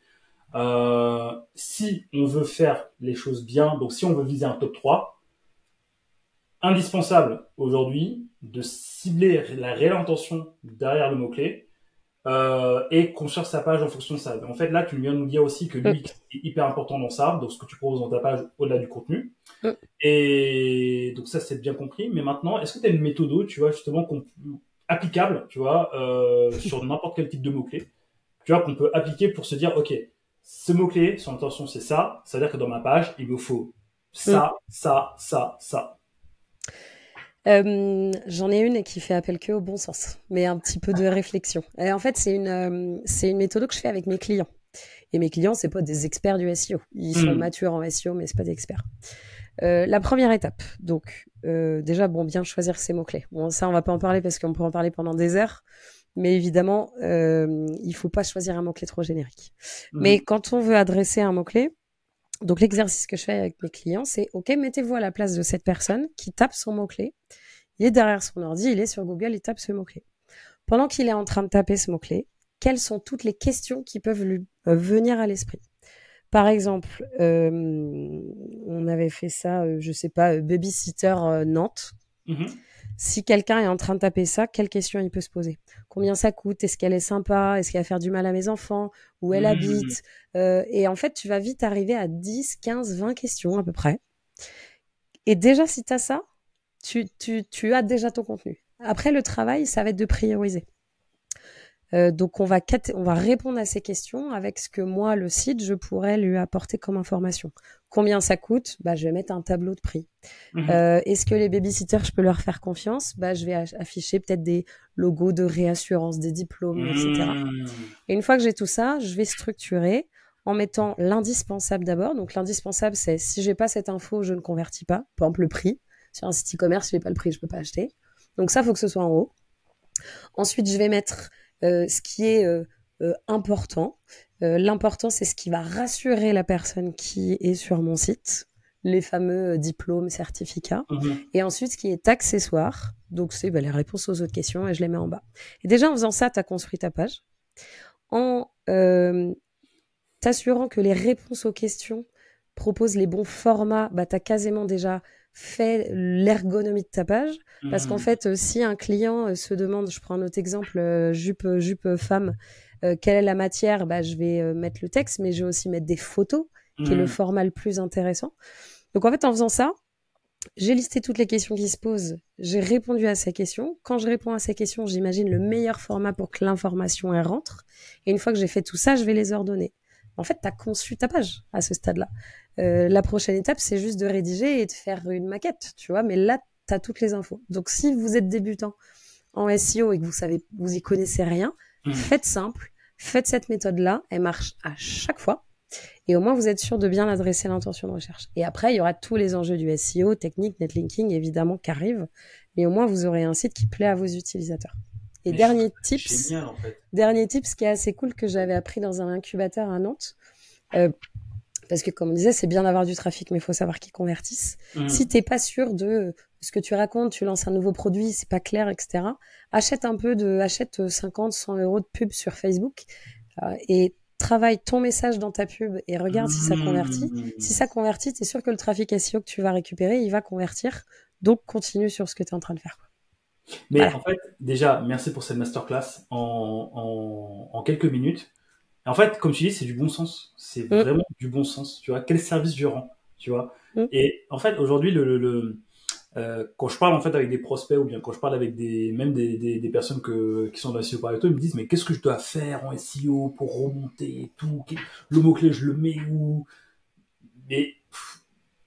Si on veut faire les choses bien, donc si on veut viser un top 3, indispensable aujourd'hui de cibler la réelle intention derrière le mot-clé et construire sa page en fonction de ça. En fait, là, tu viens de nous dire aussi que l'UX est hyper important dans ça, donc ce que tu proposes dans ta page au-delà du contenu. Et donc ça, c'est bien compris. Mais maintenant, est-ce que tu as une méthode, tu vois, justement, applicable, tu vois, sur n'importe quel type de mot-clé, tu vois, qu'on peut appliquer pour se dire, OK, ce mot-clé, son intention, c'est ça. Ça veut dire que dans ma page, il me faut ça, ça. J'en ai une qui fait appel que au bon sens, mais un petit peu de réflexion. Et en fait, c'est une méthode que je fais avec mes clients. Et mes clients, c'est pas des experts du SEO. Ils sont matures en SEO, mais c'est pas des experts. La première étape, donc déjà, bien choisir ses mots-clés. Bon, ça, on va pas en parler parce qu'on peut en parler pendant des heures. Mais évidemment, il faut pas choisir un mot-clé trop générique. Mais quand on veut adresser un mot-clé, donc l'exercice que je fais avec mes clients, c'est OK, mettez-vous à la place de cette personne qui tape son mot-clé. Il est derrière son ordi, il est sur Google, il tape ce mot-clé. Pendant qu'il est en train de taper ce mot-clé, quelles sont toutes les questions qui peuvent lui venir à l'esprit? Par exemple, on avait fait ça, je sais pas, babysitter Nantes. Si quelqu'un est en train de taper ça, quelle question il peut se poser? Combien ça coûte? Est-ce qu'elle est sympa? Est-ce qu'elle va faire du mal à mes enfants? Où elle habite? Et en fait, tu vas vite arriver à 10, 15, 20 questions à peu près. Et déjà, si tu as ça, tu as déjà ton contenu. Après, le travail, ça va être de prioriser. Donc, on va répondre à ces questions avec ce que moi, le site, je pourrais lui apporter comme information. Combien ça coûte? Je vais mettre un tableau de prix. Est-ce que les babysitters, je peux leur faire confiance? Je vais afficher peut-être des logos de réassurance, des diplômes, etc. Et une fois que j'ai tout ça, je vais structurer en mettant l'indispensable d'abord. Donc, l'indispensable, c'est si j'ai pas cette info, je ne convertis pas. Par exemple, le prix. Sur un site e-commerce, si j'ai pas le prix, je peux pas acheter. Donc ça, faut que ce soit en haut. Ensuite, je vais mettre ce qui est important. L'important, c'est ce qui va rassurer la personne qui est sur mon site, les fameux diplômes, certificats. Et ensuite, ce qui est accessoire, donc c'est les réponses aux autres questions, et je les mets en bas. Et déjà, en faisant ça, tu as construit ta page. En t'assurant que les réponses aux questions proposent les bons formats, tu as quasiment déjà fait l'ergonomie de ta page. Parce qu'en fait, si un client se demande, je prends un autre exemple, jupe femme, quelle est la matière, je vais mettre le texte, mais je vais aussi mettre des photos, qui est le format le plus intéressant. Donc en fait, en faisant ça, j'ai listé toutes les questions qui se posent, j'ai répondu à ces questions. Quand je réponds à ces questions, j'imagine le meilleur format pour que l'information elle rentre. Et une fois que j'ai fait tout ça, je vais les ordonner. En fait, tu as conçu ta page à ce stade-là. La prochaine étape, c'est juste de rédiger et de faire une maquette, tu vois. Mais là, tu as toutes les infos. Donc, si vous êtes débutant en SEO et que vous y connaissez rien, faites simple, faites cette méthode-là. Elle marche à chaque fois. Et au moins, vous êtes sûr de bien adresser l'intention de recherche. Et après, il y aura tous les enjeux du SEO, technique, netlinking, évidemment, qui arrivent. Mais au moins, vous aurez un site qui plaît à vos utilisateurs. Et dernier tips, génial, en fait. Dernier tips qui est assez cool que j'avais appris dans un incubateur à Nantes. Parce que, comme on disait, c'est bien d'avoir du trafic, mais il faut savoir qu'ils convertissent. Si t'es pas sûr de ce que tu racontes, tu lances un nouveau produit, c'est pas clair, etc. Achète 50, 100 euros de pub sur Facebook et travaille ton message dans ta pub et regarde si ça convertit. Si ça convertit, t'es sûr que le trafic SEO que tu vas récupérer, il va convertir. Donc, continue sur ce que tu es en train de faire. Mais en fait, déjà, merci pour cette masterclass en quelques minutes. En fait, comme tu dis, c'est du bon sens. C'est vraiment du bon sens. Tu vois, quel service je rends, tu vois. Et en fait, aujourd'hui, quand je parle en fait avec des prospects ou bien quand je parle avec des personnes qui sont dans le SEO par exemple, ils me disent mais qu'est-ce que je dois faire en SEO pour remonter et tout, le mot-clé je le mets où? Mais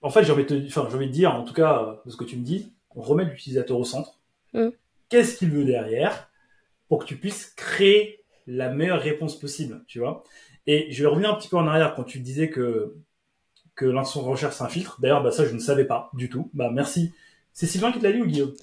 en fait, j'ai envie de dire, en tout cas, de ce que tu me dis, on remet l'utilisateur au centre. Qu'est-ce qu'il veut derrière pour que tu puisses créer la meilleure réponse possible, tu vois. Et je vais revenir un petit peu en arrière quand tu disais que l'intention de recherche c'est un filtre. D'ailleurs, ça je ne savais pas du tout. Merci. C'est Sylvain qui te l'a dit ou Guillaume?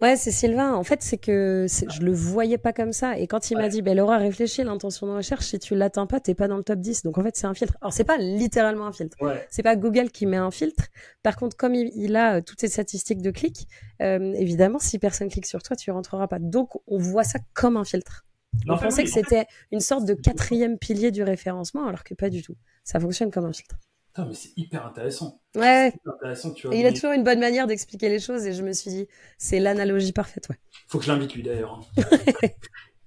Ouais, c'est Sylvain. En fait, je le voyais pas comme ça. Et quand il m'a dit, Laura, réfléchis, l'intention de recherche, si tu l'atteins pas, t'es pas dans le top 10. Donc, en fait, c'est un filtre. Alors, c'est pas littéralement un filtre. C'est pas Google qui met un filtre. Par contre, comme il a toutes ces statistiques de clics, évidemment, si personne clique sur toi, tu rentreras pas. Donc, on voit ça comme un filtre. On pensait que c'était une sorte de 4e pilier du référencement, alors que pas du tout. Ça fonctionne comme un filtre. Putain, mais c'est hyper intéressant. Ouais. C'est hyper intéressant, tu vois. Et il a toujours une bonne manière d'expliquer les choses et je me suis dit, c'est l'analogie parfaite, ouais. Faut que je l'invite lui d'ailleurs.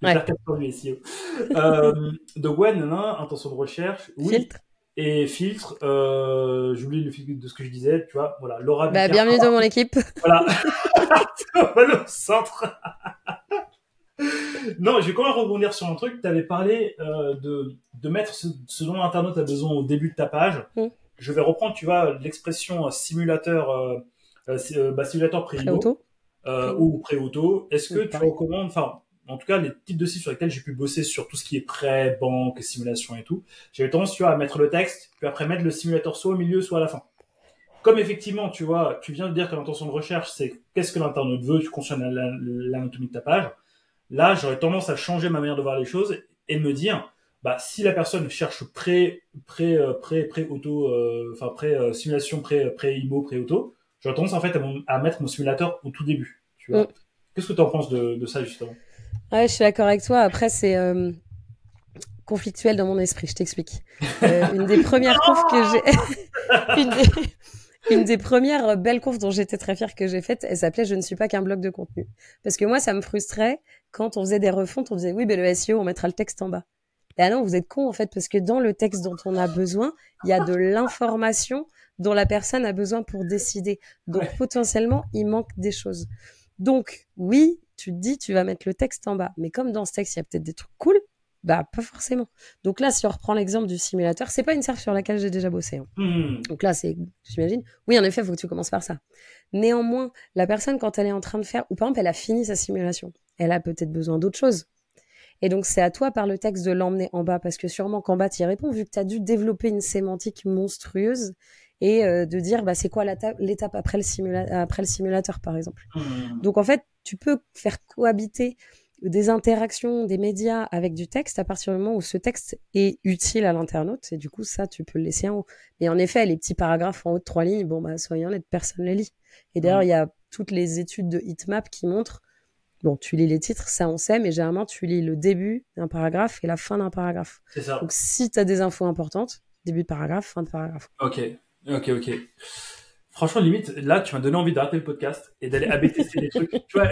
Faire 4 ans du SEO. Donc ouais, intention de recherche. Oui. Filtre. Et filtre, j'oublie le fil de ce que je disais, tu vois. Voilà, Laura. Bienvenue dans mon équipe. Voilà. Voilà au centre. Non, je vais quand même rebondir sur un truc. Tu avais parlé de mettre ce dont l'internaute a besoin au début de ta page. Je vais reprendre, tu vois, l'expression simulateur pré-auto ou pré-auto. Est-ce que tu recommandes, en tout cas, les types de sites sur lesquels j'ai pu bosser sur tout ce qui est prêt, banque, simulation et tout, j'avais tendance, tu vois, à mettre le texte, puis après mettre le simulateur soit au milieu, soit à la fin. Comme effectivement, tu vois, tu viens de dire que l'intention de recherche, c'est qu'est-ce que l'internaute veut, tu consommes l'anatomie de ta page. Là, j'aurais tendance à changer ma manière de voir les choses et de me dire, si la personne cherche simulation, pré-IMO, pré-auto, j'aurais tendance en fait à mettre mon simulateur au tout début. Tu vois. Qu'est-ce que tu en penses de ça justement? Ouais, je suis d'accord avec toi. Après, c'est conflictuel dans mon esprit. Je t'explique. Une des premières confs que j'ai, une des premières belles confs dont j'étais très fière que j'ai faites, elle s'appelait Je ne suis pas qu'un bloc de contenu. Parce que moi, ça me frustrait quand on faisait des refontes, on disait oui, le SEO, on mettra le texte en bas. Et non, vous êtes cons en fait, parce que dans le texte dont on a besoin, il y a de l'information dont la personne a besoin pour décider. Donc potentiellement, il manque des choses. Donc oui, tu te dis, tu vas mettre le texte en bas. Mais comme dans ce texte, il y a peut-être des trucs cool, pas forcément. Donc là, si on reprend l'exemple du simulateur, c'est pas une serve sur laquelle j'ai déjà bossé. Donc là, j'imagine, oui, en effet, il faut que tu commences par ça. Néanmoins, la personne, quand elle est en train de faire, ou par exemple, elle a fini sa simulation, elle a peut-être besoin d'autre chose. Et donc, c'est à toi, par le texte, de l'emmener en bas, parce que sûrement qu'en bas, tu y réponds, vu que tu as dû développer une sémantique monstrueuse et de dire, c'est quoi l'étape après le simulateur, par exemple. Donc, en fait, tu peux faire cohabiter des interactions, des médias avec du texte à partir du moment où ce texte est utile à l'internaute. Et du coup, ça, tu peux le laisser en haut. Mais en effet, les petits paragraphes en haut de 3 lignes, bon, bah, soyons honnêtes, personne ne les lit. Et d'ailleurs, il y a toutes les études de Heatmap qui montrent, bon, tu lis les titres, ça on sait, mais généralement, tu lis le début d'un paragraphe et la fin d'un paragraphe. C'est ça. Donc, si tu as des infos importantes, début de paragraphe, fin de paragraphe. Ok. Franchement, limite, là, tu m'as donné envie d'arrêter le podcast et d'aller AB tester des trucs. Tu vois,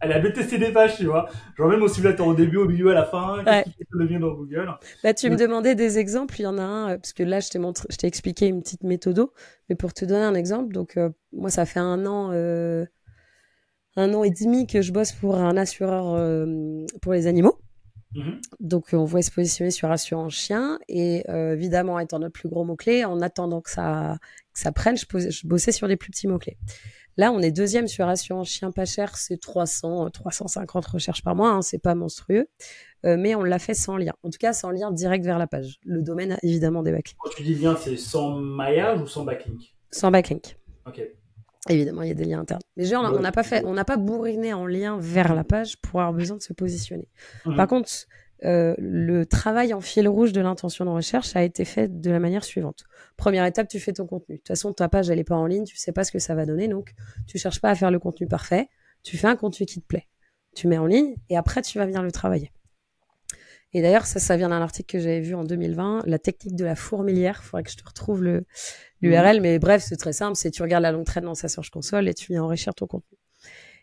aller AB tester des pages, tu vois. Genre même au simulateur au début, au milieu, à la fin, qu'est-ce qui fait le lien dans Google. Là, tu me demandais des exemples. Il y en a un, parce que là, je t'ai expliqué une petite méthode. Mais pour te donner un exemple, donc, moi, ça fait 1 an et demi que je bosse pour un assureur pour les animaux. Donc, on voulait se positionner sur assurance chien et évidemment, étant notre plus gros mot-clé, en attendant que ça prenne, je bossais sur les plus petits mots-clés. Là, on est 2e sur assurance chien pas cher, c'est 350 recherches par mois, hein, c'est pas monstrueux, mais on l'a fait sans lien. En tout cas, sans lien direct vers la page. Le domaine a évidemment des backlinks. Quand tu dis lien, c'est sans maillage ou sans backlink? Sans backlink. Ok. Évidemment, il y a des liens internes. Mais genre, on n'a pas bourriné en lien vers la page pour avoir besoin de se positionner. Par contre, le travail en fil rouge de l'intention de recherche a été fait de la manière suivante. Première étape, tu fais ton contenu. De toute façon, ta page, elle est pas en ligne, tu sais pas ce que ça va donner, donc tu cherches pas à faire le contenu parfait. Tu fais un contenu qui te plaît. Tu mets en ligne et après, tu vas venir le travailler. Et d'ailleurs, ça vient d'un article que j'avais vu en 2020, la technique de la fourmilière. Il faudrait que je te retrouve l'URL, mais bref, c'est très simple. C'est tu regardes la longue traîne dans sa Search Console et tu viens enrichir ton contenu.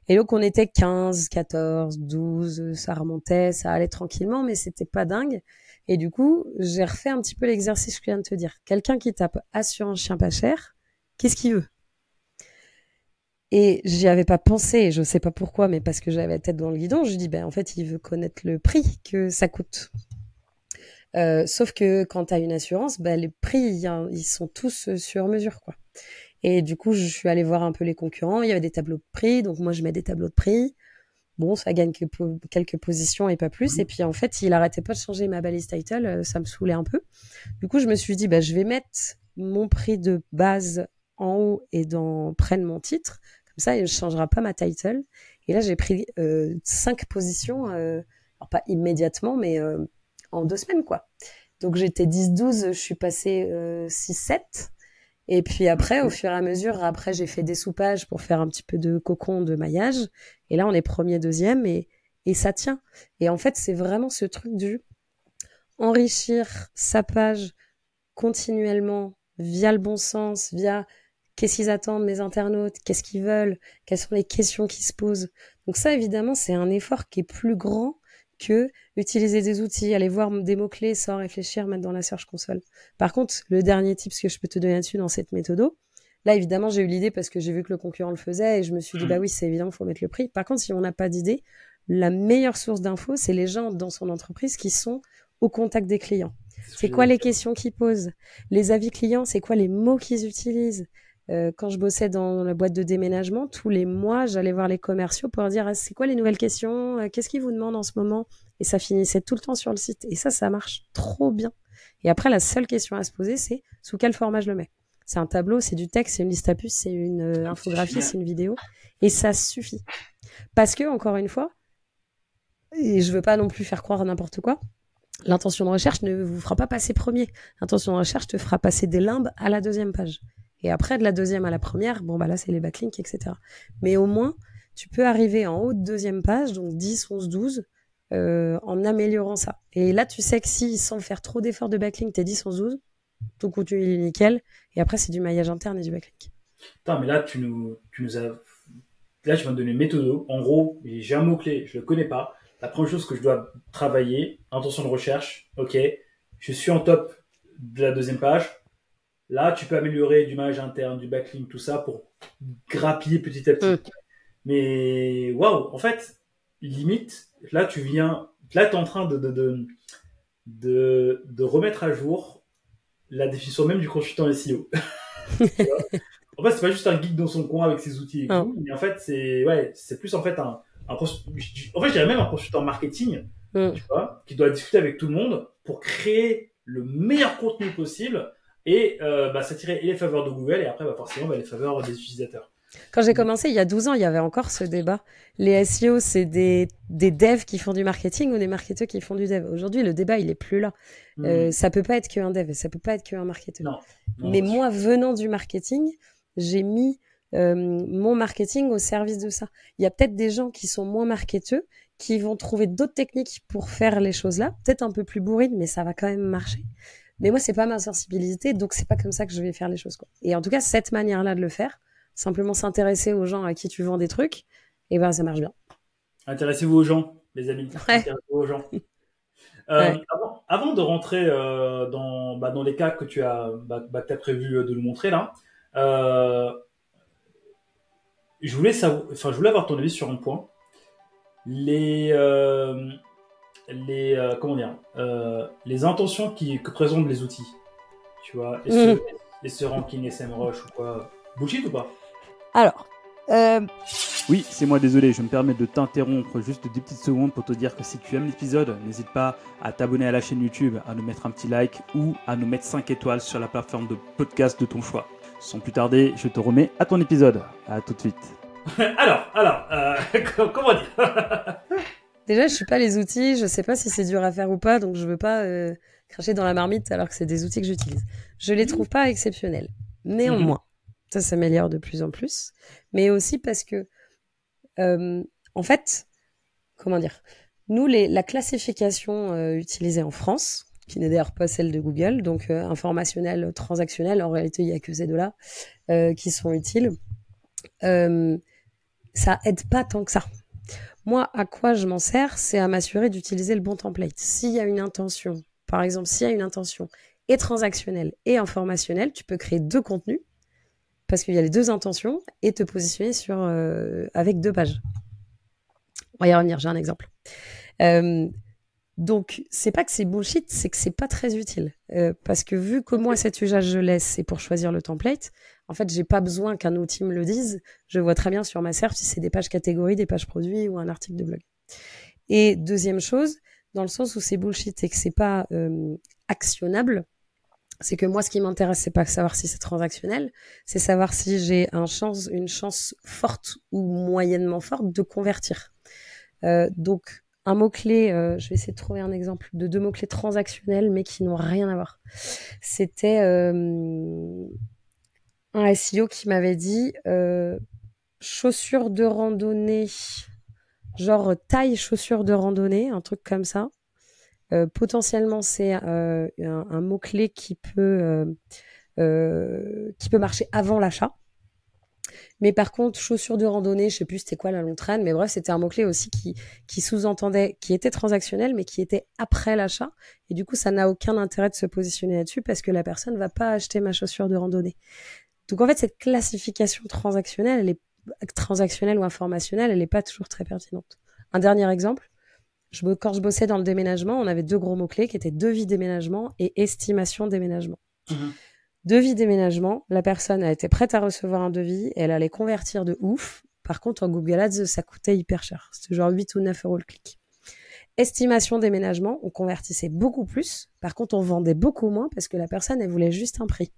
Et donc, on était 15, 14, 12, ça remontait, ça allait tranquillement, mais c'était pas dingue. Et du coup, j'ai refait un petit peu l'exercice que je viens de te dire. Quelqu'un qui tape assurance chien pas cher, qu'est-ce qu'il veut? Et j'y avais pas pensé, je sais pas pourquoi, mais parce que j'avais la tête dans le guidon, je dis, ben, en fait, il veut connaître le prix que ça coûte. Sauf que quand t'as une assurance, ben, les prix, ils sont tous sur mesure, quoi. Et du coup, je suis allée voir un peu les concurrents. Il y avait des tableaux de prix, donc moi, je mets des tableaux de prix. Bon, ça gagne quelques positions et pas plus. Et puis, en fait, il arrêtait pas de changer ma balise title. Ça me saoulait un peu. Du coup, je me suis dit, bah, je vais mettre mon prix de base en haut et près de mon titre. Comme ça, il ne changera pas ma title. Et là, j'ai pris 5 positions, alors pas immédiatement, mais en 2 semaines, quoi. Donc, j'étais 10-12, je suis passée 6-7. Et puis après, au fur et à mesure, après, j'ai fait des soupages pour faire un petit peu de cocon de maillage. Et là, on est 1er, 2e et ça tient. Et en fait, c'est vraiment ce truc du enrichir sa page continuellement via le bon sens, via qu'est-ce qu'ils attendent mes internautes, qu'est-ce qu'ils veulent, quelles sont les questions qui se posent. Donc ça, évidemment, c'est un effort qui est plus grand que utiliser des outils, aller voir des mots-clés sans réfléchir, mettre dans la Search Console. Par contre, le dernier tip que je peux te donner là-dessus dans cette méthode, là, évidemment, j'ai eu l'idée parce que j'ai vu que le concurrent le faisait et je me suis dit, bah oui, c'est évident, il faut mettre le prix. Par contre, si on n'a pas d'idée, la meilleure source d'infos, c'est les gens dans son entreprise qui sont au contact des clients. C'est quoi les questions qu'ils posent? Les avis clients, c'est quoi les mots qu'ils utilisent? Quand je bossais dans la boîte de déménagement, tous les mois, j'allais voir les commerciaux pour leur dire ah, c'est quoi les nouvelles questions, qu'est-ce qu'ils vous demandent en ce moment, et ça finissait tout le temps sur le site. Et ça marche trop bien. Et après, la seule question à se poser, c'est sous quel format je le mets. C'est un tableau, c'est du texte, c'est une liste à puces, c'est une infographie, c'est une vidéo, et ça suffit. Parce que encore une fois, et je veux pas non plus faire croire à n'importe quoi, l'intention de recherche ne vous fera pas passer premier. L'intention de recherche te fera passer des limbes à la 2e page. Et après, de la 2e à la 1re, bon, bah là, c'est les backlinks, etc. Mais au moins, tu peux arriver en haut de 2e page, donc 10, 11, 12, en améliorant ça. Et là, tu sais que si, sans faire trop d'efforts de backlink, t'es 10, 11, 12, ton contenu, il est nickel. Et après, c'est du maillage interne et du backlink. Attends, mais là, tu nous as... Là, tu vas me donner une méthode. En gros, j'ai un mot-clé, je le connais pas. La première chose que je dois travailler, intention de recherche, ok, je suis en top de la 2e page. Là, tu peux améliorer du maillage interne, du backlink, tout ça pour grappiller petit à petit. Mais waouh, en fait, limite, là, tu es en train de remettre à jour la définition même du consultant SEO. En fait, c'est pas juste un geek dans son coin avec ses outils et tout, mais en fait, c'est plus en fait je dirais même un consultant marketing, tu vois, qui doit discuter avec tout le monde pour créer le meilleur contenu possible et s'attirer les faveurs de Google et après forcément les faveurs des utilisateurs. Quand j'ai commencé il y a 12 ans, il y avait encore ce débat. Les SEO, c'est des devs qui font du marketing ou des marketeurs qui font du dev. Aujourd'hui, le débat, il est plus là. Ça peut pas être qu'un dev, ça peut pas être qu'un marketeur. Non, mais moi, venant du marketing, j'ai mis mon marketing au service de ça. Il y a peut-être des gens qui sont moins marketeurs, qui vont trouver d'autres techniques pour faire les choses là, peut-être un peu plus bourrines, mais ça va quand même marcher. Mais moi, c'est pas ma sensibilité, donc c'est pas comme ça que je vais faire les choses, quoi. Et en tout cas, cette manière-là de le faire, simplement s'intéresser aux gens à qui tu vends des trucs, et ben ça marche bien. Intéressez-vous aux gens, les amis. Ouais. Intéressez-vous aux gens. Ouais. Avant de rentrer dans les cas que tu as, que t'as prévu de nous montrer là, je voulais avoir ton avis sur un point. Les intentions que présentent les outils, tu vois, et ce ranking SEMrush ou quoi, bullshit ou pas? Alors, Oui, c'est moi, désolé, je me permets de t'interrompre juste 2 petites secondes pour te dire que si tu aimes l'épisode, n'hésite pas à t'abonner à la chaîne YouTube, à nous mettre un petit like ou à nous mettre 5 étoiles sur la plateforme de podcast de ton choix. Sans plus tarder, je te remets à ton épisode. À tout de suite. Alors, comment dire? déjà, je suis pas les outils, je sais pas si c'est dur à faire ou pas, donc je veux pas cracher dans la marmite alors que c'est des outils que j'utilise. Je les trouve pas exceptionnels. Néanmoins, ça s'améliore de plus en plus, mais aussi parce que, en fait, comment dire, nous, la classification utilisée en France, qui n'est d'ailleurs pas celle de Google, donc informationnelle, transactionnelle, en réalité, il y a que ces deux-là qui sont utiles. Ça aide pas tant que ça. Moi, à quoi je m'en sers, c'est à m'assurer d'utiliser le bon template. S'il y a une intention, par exemple, s'il y a une intention et transactionnelle et informationnelle, tu peux créer 2 contenus parce qu'il y a les 2 intentions et te positionner avec 2 pages. On va y revenir, j'ai un exemple. Donc, c'est pas que c'est bullshit, c'est que c'est pas très utile. Parce que vu que moi, cet usage, je laisse, c'est pour choisir le template. En fait, j'ai pas besoin qu'un outil me le dise. Je vois très bien sur ma serve si c'est des pages catégories, des pages produits ou un article de blog. Et deuxième chose, dans le sens où c'est bullshit et que c'est pas actionnable, c'est que moi, ce qui m'intéresse, c'est pas savoir si c'est transactionnel, c'est savoir si j'ai une chance forte ou moyennement forte de convertir. Donc, un mot-clé, je vais essayer de trouver un exemple de 2 mots-clés transactionnels, mais qui n'ont rien à voir. C'était un SEO qui m'avait dit chaussures de randonnée, genre taille chaussures de randonnée, un truc comme ça. Potentiellement, c'est un mot-clé qui peut marcher avant l'achat. Mais par contre, chaussures de randonnée, je sais plus c'était quoi la longue traîne, mais bref, c'était un mot-clé aussi qui sous-entendait, qui était transactionnel, mais qui était après l'achat. Et du coup, ça n'a aucun intérêt de se positionner là-dessus parce que la personne va pas acheter ma chaussure de randonnée. Donc en fait, cette classification transactionnelle ou informationnelle, elle est pas toujours très pertinente. Un dernier exemple. Quand je bossais dans le déménagement, on avait 2 gros mots-clés qui étaient devis déménagement et estimation déménagement. Devis déménagement, la personne a été prête à recevoir un devis et elle allait convertir de ouf. Par contre, en Google Ads, ça coûtait hyper cher. C'était genre 8 ou 9 € le clic. Estimation déménagement, on convertissait beaucoup plus. Par contre, on vendait beaucoup moins parce que la personne, elle voulait juste un prix.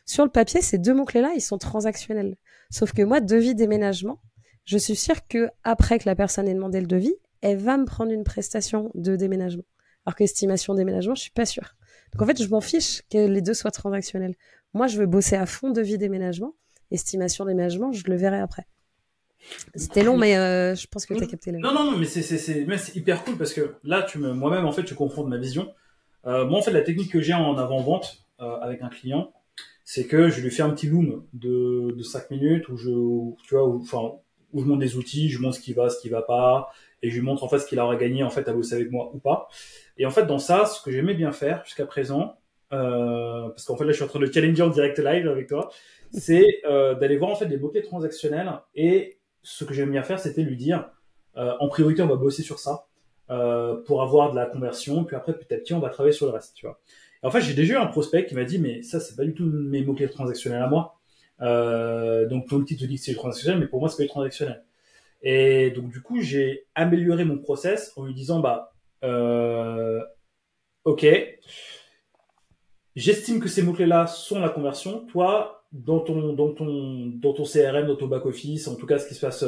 Sur le papier, ces 2 mots-clés-là, ils sont transactionnels. Sauf que moi, devis déménagement, je suis sûre que après que la personne ait demandé le devis, elle va me prendre une prestation de déménagement. Alors qu'estimation déménagement, je suis pas sûre. Donc en fait, je m'en fiche que les 2 soient transactionnels. Moi, je veux bosser à fond devis déménagement. Estimation déménagement, je le verrai après. C'était long, mais je pense que tu as capté le. Non, mais c'est hyper cool parce que là, moi-même, en fait, tu confonds ma vision. Moi, en fait, la technique que j'ai en avant-vente avec un client, c'est que je lui fais un petit loom de 5 minutes où je montre des outils, je montre ce qui va pas, et je lui montre en fait ce qu'il aura gagné en fait à bosser avec moi ou pas. Et en fait, dans ça, ce que j'aimais bien faire jusqu'à présent, parce qu'en fait là, je suis en train de challenger en direct live avec toi, c'est d'aller voir en fait les mots-clés transactionnels. Et ce que j'aime bien faire, c'était lui dire, en priorité, on va bosser sur ça pour avoir de la conversion, puis après petit à petit, on va travailler sur le reste, tu vois. Et en fait, j'ai déjà eu un prospect qui m'a dit, mais ça, c'est pas du tout mes mots-clés transactionnels à moi. Donc ton outil te dit que c'est transactionnel, mais pour moi, c'est pas du transactionnel. Et donc du coup, j'ai amélioré mon process en lui disant, ok, j'estime que ces mots-clés-là sont la conversion. Toi, dans ton CRM, dans ton back-office, en tout cas, ce qui se passe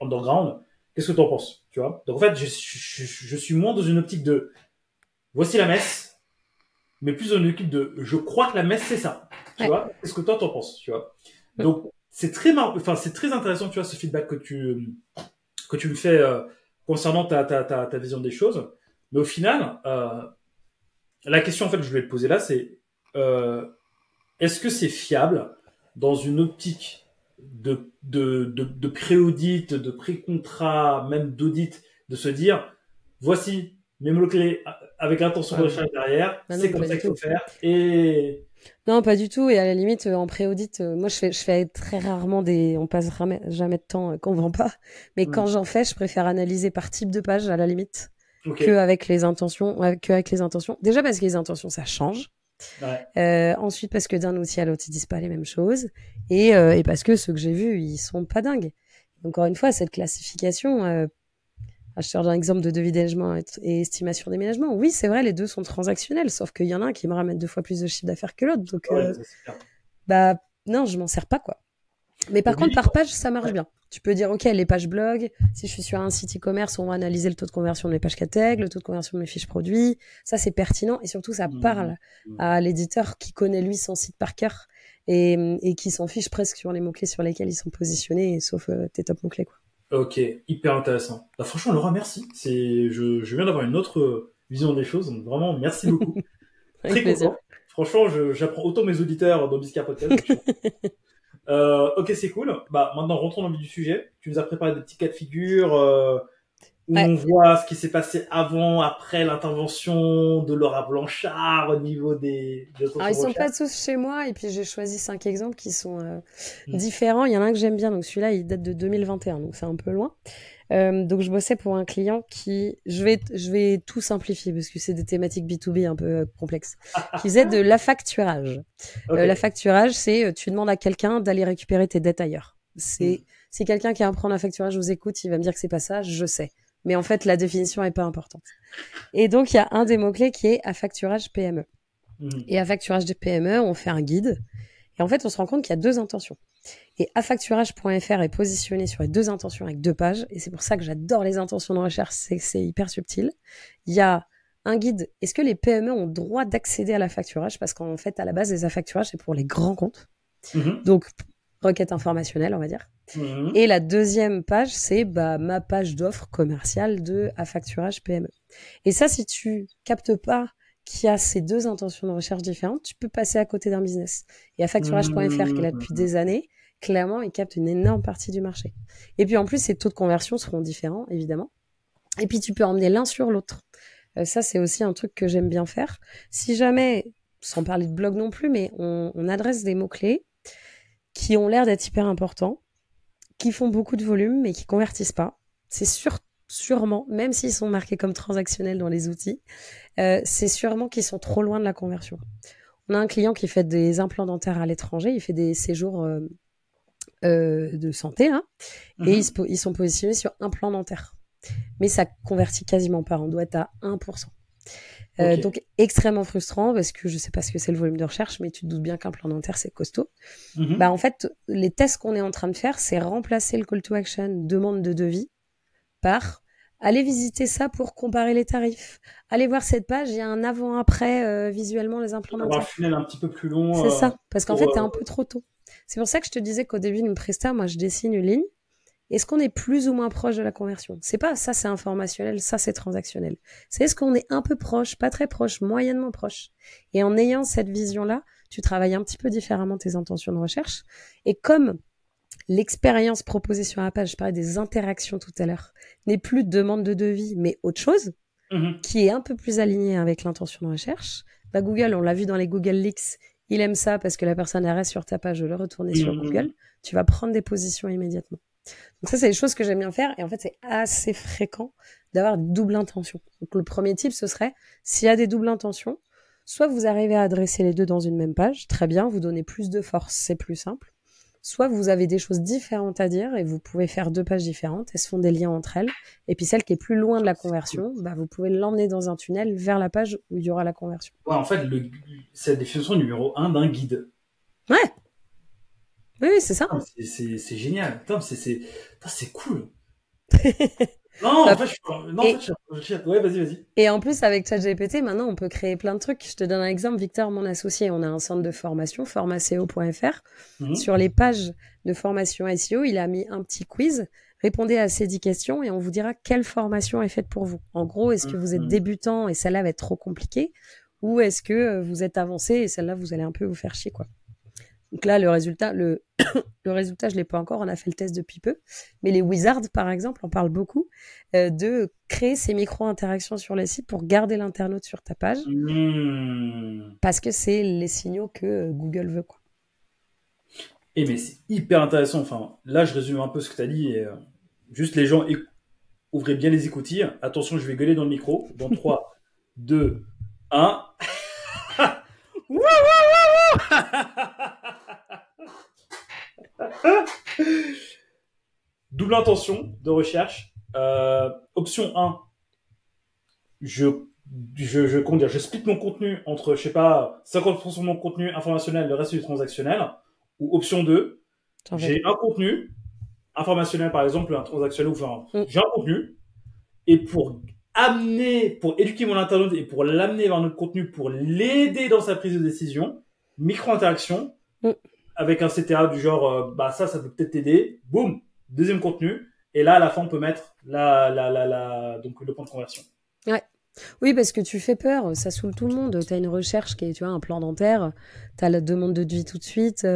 underground, qu'est-ce que tu en penses, tu vois? Donc, en fait, je suis moins dans une optique de voici la messe, mais plus dans une optique de je crois que la messe, c'est ça, tu vois? Qu'est-ce que toi, t'en penses, tu vois? Donc, c'est très c'est très intéressant, tu vois, ce feedback que tu me fais concernant ta vision des choses. Mais au final, la question, en fait, que je voulais te poser là, c'est est-ce que c'est fiable dans une optique de pré-audit, de pré-contrat, même d'audit, de se dire, voici mes mots-clés avec l'intention de recherche derrière, c'est comme ça qu'il faut faire. Et... Non, pas du tout. Et à la limite, en pré-audit, moi, je fais très rarement on passe jamais de temps qu'on vend pas. Mais quand j'en fais, je préfère analyser par type de page, à la limite, qu'avec les intentions. Déjà parce que les intentions, ça change. Ouais. Ensuite, parce que d'un outil à l'autre, ils disent pas les mêmes choses. Et parce que ceux que j'ai vus, ils sont pas dingues. Encore une fois, cette classification, je te donne un exemple de devis déménagement et estimation déménagement. Oui, c'est vrai, les deux sont transactionnels, sauf qu'il y en a un qui me ramène 2 fois plus de chiffre d'affaires que l'autre. Donc, non, je m'en sers pas, quoi. Mais par contre, par page, ça marche bien. Tu peux dire, OK, les pages blog, si je suis sur un site e-commerce, on va analyser le taux de conversion de mes pages categ, le taux de conversion de mes fiches produits. Ça, c'est pertinent et surtout, ça parle à l'éditeur qui connaît, lui, son site par cœur et qui s'en fiche presque sur les mots-clés sur lesquels ils sont positionnés, sauf tes top mots-clés, quoi. Ok, hyper intéressant. Bah, franchement, Laura, merci. Je viens d'avoir une autre vision des choses, donc vraiment, merci beaucoup. Très content. Franchement, j'apprends autant mes auditeurs dans Bizcare Podcast. Ok, c'est cool. Bah, maintenant, rentrons dans le vif du sujet. Tu nous as préparé des petits cas de figure où on voit ce qui s'est passé avant, après l'intervention de Laura Blanchard au niveau des Alors, ils sont pas tous chez moi, et puis j'ai choisi 5 exemples qui sont différents. Il y en a un que j'aime bien, donc celui-là, il date de 2021, donc c'est un peu loin. Donc je bossais pour un client qui, je vais tout simplifier parce que c'est des thématiques B2B un peu complexes, qui faisait de l'affacturage. L'affacturage, c'est tu demandes à quelqu'un d'aller récupérer tes dettes ailleurs. Si quelqu'un qui apprend l'affacturage vous écoute, il va me dire que c'est pas ça, je sais. Mais en fait, la définition est pas importante. Et donc, il y a un des mots-clés qui est affacturage PME. Et affacturage des PME, on fait un guide. Et en fait, on se rend compte qu'il y a 2 intentions. Et affacturage.fr est positionné sur les 2 intentions avec 2 pages. Et c'est pour ça que j'adore les intentions de recherche, c'est hyper subtil. Il y a un guide. Est-ce que les PME ont droit d'accéder à l'affacturage? Parce qu'en fait, à la base, les affacturages, c'est pour les grands comptes. Donc, requête informationnelle, on va dire. Et la deuxième page, c'est ma page d'offre commerciale de affacturage PME. Et ça, si tu captes pas qu'il y a ces 2 intentions de recherche différentes, tu peux passer à côté d'un business. Et affacturage.fr, qui est là depuis des années, clairement, il capte une énorme partie du marché. Et puis en plus, ces taux de conversion seront différents, évidemment. Et puis tu peux emmener l'un sur l'autre. Ça, c'est aussi un truc que j'aime bien faire. Si jamais, sans parler de blog non plus, mais on adresse des mots-clés qui ont l'air d'être hyper importants, qui font beaucoup de volume, mais qui convertissent pas. C'est sûrement, même s'ils sont marqués comme transactionnels dans les outils, c'est sûrement qu'ils sont trop loin de la conversion. On a un client qui fait des implants dentaires à l'étranger, il fait des séjours de santé, là, et ils sont positionnés sur implants dentaires. Mais ça convertit quasiment pas, on doit être à 1%. Donc extrêmement frustrant parce que je sais pas ce que c'est le volume de recherche, mais tu te doutes bien qu'un plan dentaire c'est costaud. En fait, les tests qu'on est en train de faire, c'est remplacer le call to action demande de devis par allez visiter ça pour comparer les tarifs. Allez voir cette page, il y a un avant-après visuellement les implants dentaires. Un funnel un petit peu plus long. C'est ça, parce qu'en fait t'es un peu trop tôt. C'est pour ça que je te disais qu'au début d'une presta, moi je dessine une ligne. Est-ce qu'on est plus ou moins proche de la conversion? C'est pas ça, c'est informationnel, ça c'est transactionnel. C'est est-ce qu'on est un peu proche, pas très proche, moyennement proche. Et en ayant cette vision-là, tu travailles un petit peu différemment tes intentions de recherche. Et comme l'expérience proposée sur la page, je parlais des interactions tout à l'heure, n'est plus demande de devis, mais autre chose, qui est un peu plus alignée avec l'intention de recherche. Google, on l'a vu dans les Google Leaks, il aime ça parce que la personne reste sur ta page de le retourner sur Google. Tu vas prendre des positions immédiatement. Donc ça, c'est des choses que j'aime bien faire. Et en fait, c'est assez fréquent d'avoir double intention. Donc le premier type, ce serait, s'il y a des doubles intentions, soit vous arrivez à adresser les 2 dans une même page, très bien, vous donnez plus de force, c'est plus simple. soit vous avez des choses différentes à dire et vous pouvez faire 2 pages différentes, elles se font des liens entre elles. Et puis celle qui est plus loin de la conversion, bah, vous pouvez l'emmener dans un tunnel vers la page où il y aura la conversion. Ouais, en fait, c'est la définition numéro 1 d'un guide. Ouais. Oui, c'est ça. C'est génial. Putain, c'est cool. Non, en fait, ouais, vas-y. Et en plus, avec ChatGPT, maintenant, on peut créer plein de trucs. Je te donne un exemple. Victor, mon associé, on a un centre de formation, formaceo.fr. Sur les pages de formation SEO, il a mis un petit quiz. Répondez à ces 10 questions et on vous dira quelle formation est faite pour vous. En gros, est-ce que vous êtes débutant et celle-là va être trop compliquée, ou est-ce que vous êtes avancé et celle-là, vous allez un peu vous faire chier, quoi. Donc là, le résultat, le résultat, je l'ai pas encore. On a fait le test depuis peu. Mais les wizards, par exemple, en parlent beaucoup de créer ces micro-interactions sur les sites pour garder l'internaute sur ta page. Parce que c'est les signaux que Google veut, quoi. Et mais c'est hyper intéressant. Enfin, là, je résume un peu ce que tu as dit. Et, juste les gens, ouvrez bien les écoutilles. Attention, je vais gueuler dans le micro. Dans 3, 2, 1. Double intention de recherche. Option 1, je split mon contenu entre, je sais pas, 50% de mon contenu informationnel, le reste du transactionnel. Ou option 2, j'ai un contenu informationnel, par exemple, un transactionnel, enfin, j'ai un contenu, et pour éduquer mon internaute et pour l'amener vers notre contenu, pour l'aider dans sa prise de décision, micro-interaction, avec un CTA du genre, ça peut peut-être t'aider, boum, deuxième contenu, et là, à la fin, on peut mettre donc le point de conversion. Ouais. Oui, parce que tu fais peur, ça saoule tout le monde. Tu as une recherche qui est, tu vois, un plan dentaire, tu as la demande de devis tout de suite,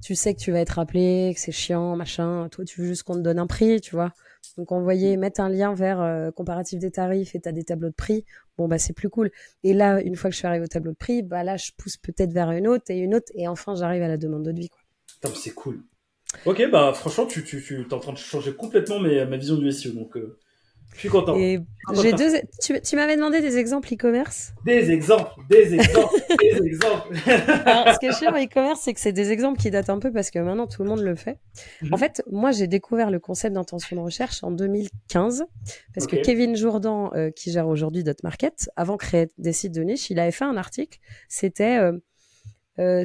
tu sais que tu vas être appelé, que c'est chiant, machin. Toi, tu veux juste qu'on te donne un prix, tu vois. Donc, mettre un lien vers comparatif des tarifs et tu as des tableaux de prix, bon, bah, c'est plus cool. Et là, une fois que je suis arrivée au tableau de prix, bah, là, je pousse peut-être vers une autre, et enfin, j'arrive à la demande de devis, quoi. Putain, c'est cool. Ok, bah, franchement, tu es en train de changer complètement ma vision du SEO, donc, je suis content. Et tu m'avais demandé des exemples e-commerce. Des exemples. Alors, ce qui est chiant en e-commerce, c'est que c'est des exemples qui datent un peu parce que maintenant tout le monde le fait. En fait, moi, j'ai découvert le concept d'intention de recherche en 2015 parce que Kevin Jourdan, qui gère aujourd'hui Dotmarket, avant de créer des sites de niche, il avait fait un article. C'était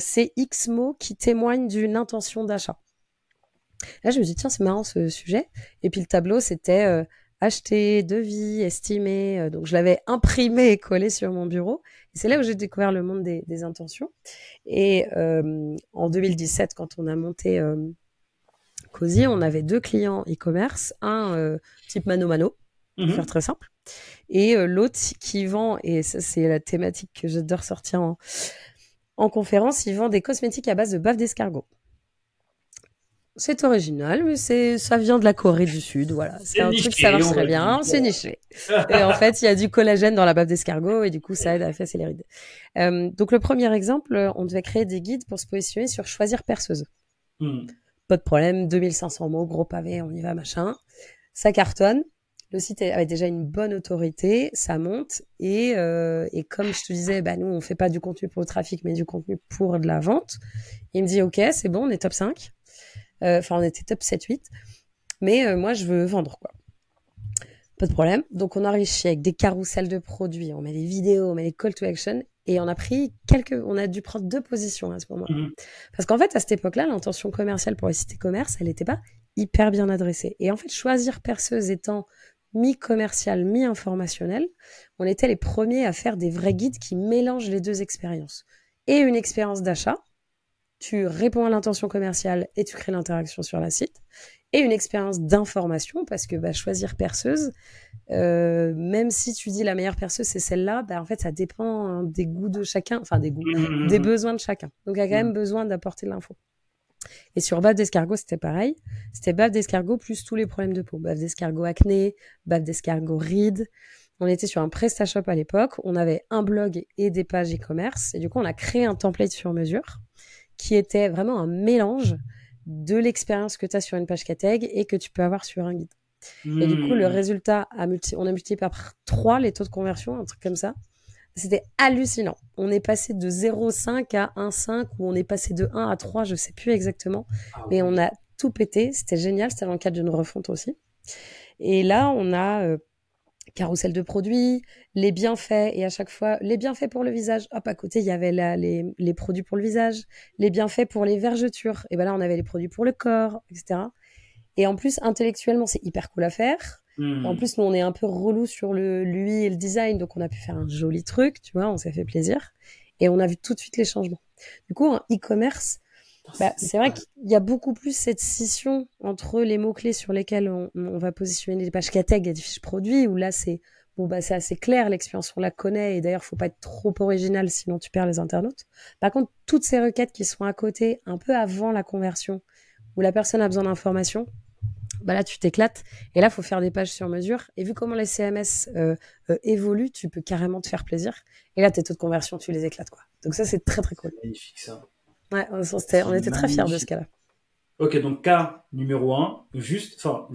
ces X mots qui témoignent d'une intention d'achat. Là, je me suis dit, tiens, c'est marrant ce sujet. Et puis le tableau, c'était acheter, devis, estimer. Donc, je l'avais imprimé et collé sur mon bureau. Et c'est là où j'ai découvert le monde des intentions. Et en 2017, quand on a monté Cozy, on avait 2 clients e-commerce. Un type mano-mano, pour faire très simple. Et l'autre qui vend, et ça, c'est la thématique que j'adore sortir en conférence, il vend des cosmétiques à base de bave d'escargot. C'est original, mais ça vient de la Corée du Sud, voilà. C'est un truc, ça marche très bien, c'est niché. Et en fait, il y a du collagène dans la bave d'escargot et du coup, ça aide à effacer les rides. Donc, le premier exemple, on devait créer des guides pour se positionner sur choisir perceuse. Pas de problème, 2500 mots, gros pavé, on y va, machin. Ça cartonne. Le site avait déjà une bonne autorité, ça monte. Et comme je te disais, nous, on fait pas du contenu pour le trafic, mais du contenu pour de la vente. Il me dit, OK, c'est bon, on est top 5. On était top 7-8. Mais moi, je veux vendre, quoi. Pas de problème. Donc, on a réussi avec des carousels de produits. On met des vidéos, on met des call to action. Et on a dû prendre 2 positions à ce moment-là. Parce qu'en fait, à cette époque-là, l'intention commerciale pour les sites e-commerce, elle n'était pas hyper bien adressée. Et en fait, choisir perceuse étant mi-commercial, mi-informationnel, on était les premiers à faire des vrais guides qui mélangent les 2 expériences. Et une expérience d'achat, tu réponds à l'intention commerciale et tu crées l'interaction sur la site. Et une expérience d'information, parce que choisir perceuse, même si tu dis la meilleure perceuse, c'est celle-là, en fait, ça dépend des goûts de chacun, enfin des besoins de chacun. Donc, il y a quand même besoin d'apporter de l'info. Et sur bave d'escargot, c'était pareil. C'était bave d'escargot plus tous les problèmes de peau. Bave d'escargot acné, bave d'escargot rides. On était sur un PrestaShop à l'époque. On avait un blog et des pages e-commerce. Et du coup, on a créé un template sur mesure qui était vraiment un mélange de l'expérience que tu as sur une page categ et que tu peux avoir sur un guide. Et du coup, le résultat, on a multiplié par 3 les taux de conversion, un truc comme ça. C'était hallucinant. On est passé de 0,5 à 1,5 ou on est passé de 1 à 3, je sais plus exactement. Mais on a tout pété. C'était génial. C'était dans le cadre d'une refonte aussi. Et là, on a carrousel de produits, les bienfaits. Et à chaque fois, les bienfaits pour le visage. Hop, à côté, il y avait là les produits pour le visage. Les bienfaits pour les vergetures. Et ben là, on avait les produits pour le corps, etc. Et en plus, intellectuellement, c'est hyper cool à faire. En plus, nous, on est un peu relou sur l'UI et le design, donc on a pu faire un joli truc, tu vois, on s'est fait plaisir. Et on a vu tout de suite les changements. Du coup, en e-commerce, c'est vrai qu'il y a beaucoup plus cette scission entre les mots-clés sur lesquels on va positionner des pages categ et des fiches produits, où là, c'est assez clair, l'expérience, on la connaît, et d'ailleurs, faut pas être trop original, sinon tu perds les internautes. Par contre, toutes ces requêtes qui sont à côté, un peu avant la conversion, où la personne a besoin d'informations, là, tu t'éclates. Et là, il faut faire des pages sur mesure. Et vu comment les CMS évoluent, tu peux carrément te faire plaisir. Et là, tes taux de conversion, tu les éclates, quoi. Donc ça, c'est très, très cool. C'est magnifique, ça. Ouais, on était très fiers de ce cas-là. Ok, donc cas numéro 1, j'ai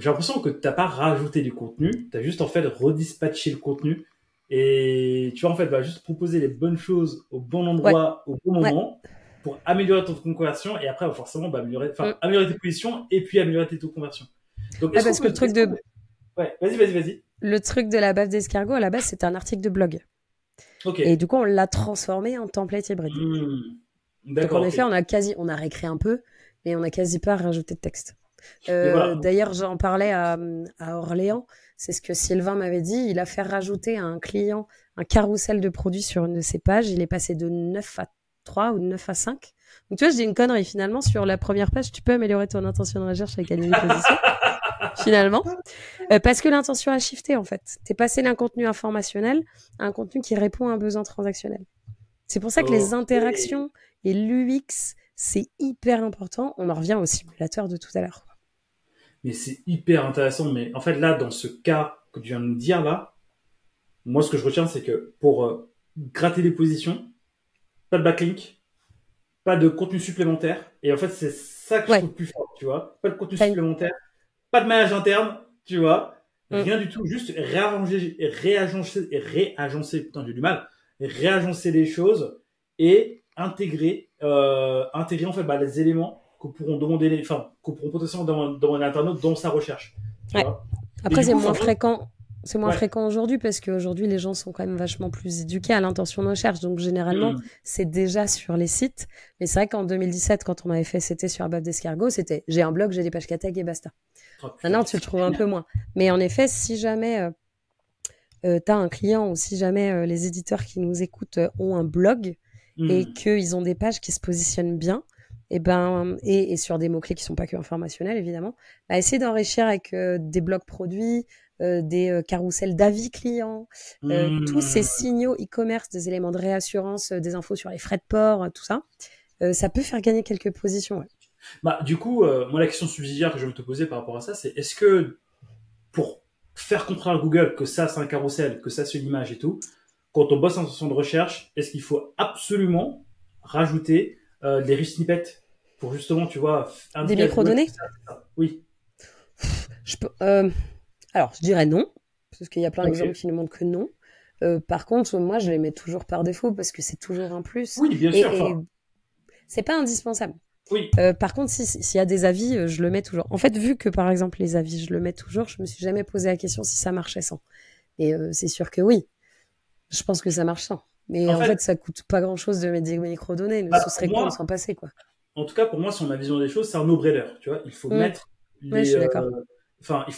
l'impression que t'as pas rajouté du contenu, t'as juste en fait redispatché le contenu. Et tu vois, en fait, juste proposer les bonnes choses au bon endroit, au bon moment, pour améliorer ton taux de conversion. Et après, forcément, améliorer tes positions et puis améliorer tes taux de conversion. Donc, parce que le truc de... Ouais, vas-y. Le truc de la bave d'escargot, à la base, c'était un article de blog. Okay. Et du coup, on l'a transformé en template hybride. Donc, en effet, on a réécrit un peu, mais on n'a quasi pas rajouté de texte. D'ailleurs, j'en parlais à Orléans. C'est ce que Sylvain m'avait dit. Il a fait rajouter à un client un carrousel de produits sur une de ses pages. Il est passé de 9 à 3 ou de 9 à 5. Donc, tu vois, je dis une connerie. Finalement, sur la première page, tu peux améliorer ton intention de recherche avec Aligner Position. Finalement. Parce que l'intention a shifté, en fait. T'es passé d'un contenu informationnel à un contenu qui répond à un besoin transactionnel. C'est pour ça que les interactions et l'UX, c'est hyper important. On en revient au simulateur de tout à l'heure. Mais c'est hyper intéressant. Mais en fait, là, dans ce cas que tu viens de nous dire, là, moi, ce que je retiens, c'est que pour gratter des positions, pas de backlink, pas de contenu supplémentaire. Et en fait, c'est ça que je trouve plus fort, tu vois. Pas de contenu supplémentaire, pas de manage interne, tu vois. Rien du tout. Juste réagencer, putain, j'ai du mal. Réagencer les choses et intégrer en fait les éléments que pourront demander que pourront potentiellement demander l'internaute dans sa recherche. Après, c'est moins fréquent. C'est moins fréquent aujourd'hui parce qu'aujourd'hui, les gens sont quand même vachement plus éduqués à l'intention de recherche. Donc, généralement, c'est déjà sur les sites. Mais c'est vrai qu'en 2017, quand on avait fait, c'était sur la bave d'escargot, c'était j'ai un blog, j'ai des pages categ et basta. Maintenant, tu le trouves un peu moins. Mais en effet, si jamais t'as un client ou si jamais les éditeurs qui nous écoutent ont un blog et qu'ils ont des pages qui se positionnent bien, et sur des mots-clés qui sont pas que informationnels, évidemment, essayer d'enrichir avec des blogs produits, des carousels d'avis clients, tous ces signaux e-commerce, des éléments de réassurance, des infos sur les frais de port, tout ça, ça peut faire gagner quelques positions. Du coup, moi, la question subsidiaire que je veux te poser par rapport à ça, c'est est-ce que pour faire comprendre à Google que ça, c'est un carrousel, que ça, c'est une image et tout, quand on bosse en intention de recherche, est-ce qu'il faut absolument rajouter des rich snippets pour justement, tu vois, des microdonnées? Oui. Alors, je dirais non, parce qu'il y a plein d'exemples qui nous montrent que non. Par contre, moi, je les mets toujours par défaut parce que c'est toujours un plus. Oui, bien sûr. Et c'est pas indispensable. Oui. Par contre, s'il y a des avis, je le mets toujours. En fait, vu que, par exemple, les avis, je le mets toujours, je me suis jamais posé la question si ça marchait sans. Et c'est sûr que oui. Je pense que ça marche sans. Mais en fait, ça coûte pas grand-chose de mettre des microdonnées. Ce serait con de s'en passer, quoi. En tout cas, pour moi, sur ma vision des choses, c'est un no-brainer. Tu vois, il faut mettre les... Ouais, je suis d'accord. Il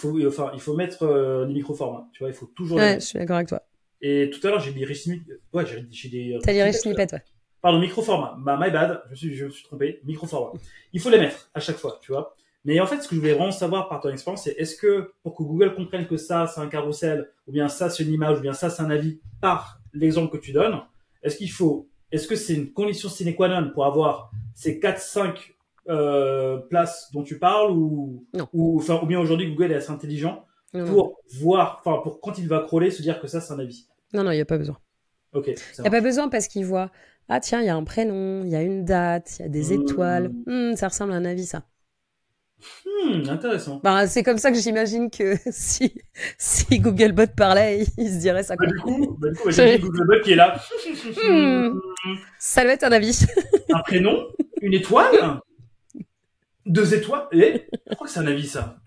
faut mettre les micro-formats. Tu vois, il faut toujours les mettre. mettre. Je suis d'accord avec toi. Et tout à l'heure, j'ai dit rich snippet. Ouais, j'ai des... T'as dit rich snippet, ouais. Pardon, micro-format. My bad. Je me suis trompé. Micro-format. Il faut les mettre à chaque fois, tu vois. Mais en fait, ce que je voulais vraiment savoir par ton expérience, c'est est-ce que pour que Google comprenne que ça, c'est un carrousel, ou bien ça, c'est une image, ou bien ça, c'est un avis, par l'exemple que tu donnes, est-ce que c'est une condition sine qua non pour avoir ces 4-5 places dont tu parles, ou bien aujourd'hui, Google est assez intelligent pour voir, pour quand il va crawler, se dire que ça, c'est un avis? Non, il n'y a pas besoin. Ok. Il n'y a pas besoin parce qu'il voit, ah tiens, il y a un prénom, il y a une date, il y a des étoiles. Ça ressemble à un avis, ça. Intéressant. Ben, c'est comme ça que j'imagine que si Googlebot parlait, il se dirait ça. Du coup, j'ai Googlebot qui est là. Ça doit être un avis. Un prénom, une étoile, 2 étoiles. Et je crois que c'est un avis, ça.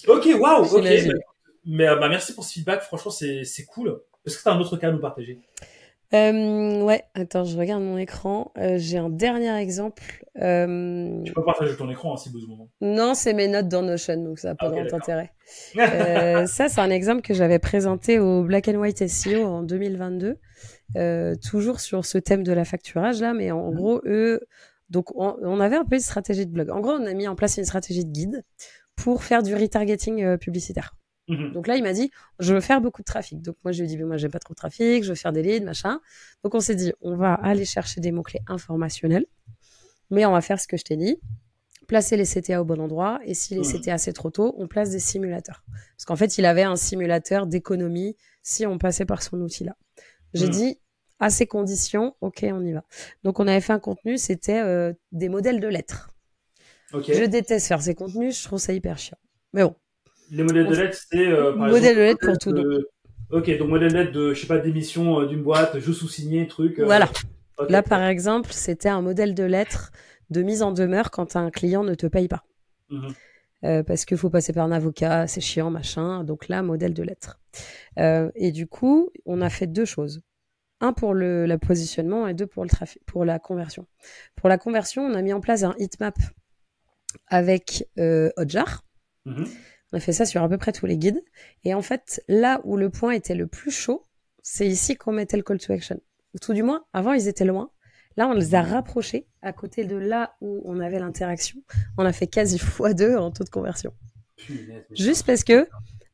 Ok, waouh. Ok. Mais merci pour ce feedback. Franchement, c'est cool. Est-ce que tu as un autre cas à nous partager? Ouais, attends, je regarde mon écran. J'ai un dernier exemple. Tu peux partager ton écran si besoin. Non, c'est mes notes dans Notion, donc ça n'a pas grand intérêt. Ça, c'est un exemple que j'avais présenté au Black and White SEO en 2022, toujours sur ce thème de la facturage là, mais en gros, eux, donc on avait un peu une stratégie de blog. En gros, on a mis en place une stratégie de guide pour faire du retargeting publicitaire. Donc là, il m'a dit, je veux faire beaucoup de trafic. Donc moi, je lui ai dit, mais moi, j'ai pas trop de trafic, je veux faire des leads, machin. Donc on s'est dit, on va aller chercher des mots-clés informationnels, mais on va faire ce que je t'ai dit, placer les CTA au bon endroit, et si les CTA c'est trop tôt, on place des simulateurs. Parce qu'en fait, il avait un simulateur d'économie si on passait par son outil-là. J'ai dit, à ces conditions, ok, on y va. Donc on avait fait un contenu, c'était des modèles de lettres. Je déteste faire ces contenus, je trouve ça hyper chiant. Mais bon. Les modèles de lettres, c'est modèle de lettres pour tout. Ok, donc modèle de lettres de, je sais pas, d'émission d'une boîte, je sous-signé, truc. Voilà. Okay. Là, par exemple, c'était un modèle de lettres de mise en demeure quand un client ne te paye pas. Parce qu'il faut passer par un avocat, c'est chiant, machin. Donc là, modèle de lettres. Et du coup, on a fait 2 choses. 1 pour le positionnement et 2 pour le trafic, pour la conversion. Pour la conversion, on a mis en place un heatmap avec Hotjar. On a fait ça sur à peu près tous les guides. Et en fait, là où le point était le plus chaud, c'est ici qu'on mettait le call to action. Ou tout du moins, avant, ils étaient loin. Là, on les a rapprochés à côté de là où on avait l'interaction. On a fait quasi x2 en taux de conversion. Juste parce que,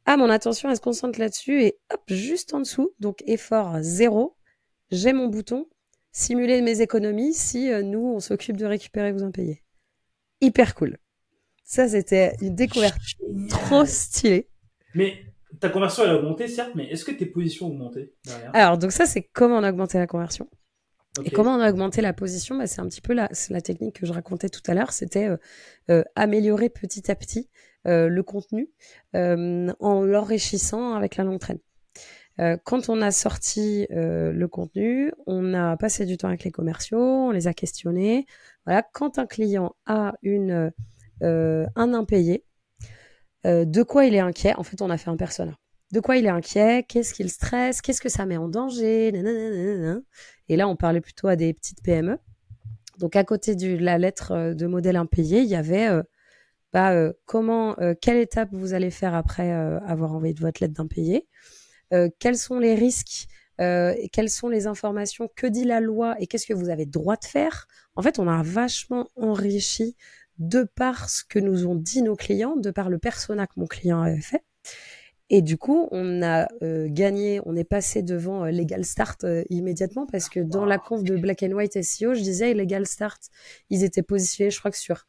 mon attention, elle se concentre là-dessus. Et hop, juste en dessous, donc effort 0, j'ai mon bouton simuler mes économies si nous, on s'occupe de récupérer vos impayés. Hyper cool. Ça, c'était une découverte trop stylée. Mais ta conversion, elle a augmenté, certes, mais est-ce que tes positions ont augmenté derrière? Alors, donc ça, c'est comment on a augmenté la conversion. Et comment on a augmenté la position, c'est un petit peu la technique que je racontais tout à l'heure. C'était améliorer petit à petit le contenu en l'enrichissant avec la longue traîne. Quand on a sorti le contenu, on a passé du temps avec les commerciaux, on les a questionnés. Voilà, quand un client a un impayé, de quoi il est inquiet. En fait, on a fait un persona. De quoi il est inquiet, qu'est-ce qu'il stresse, qu'est-ce que ça met en danger, nanana. Et là, on parlait plutôt à des petites PME. Donc, à côté de la lettre de modèle impayé, il y avait quelle étape vous allez faire après avoir envoyé votre lettre d'impayé, quels sont les risques, quelles sont les informations, que dit la loi et qu'est-ce que vous avez droit de faire. En fait, on a vachement enrichi de par ce que nous ont dit nos clients, de par le persona que mon client avait fait. Et du coup, on a gagné, on est passé devant Legal Start immédiatement parce que dans la conf de Black and White SEO, je disais Legal Start, ils étaient positionnés, je crois que sur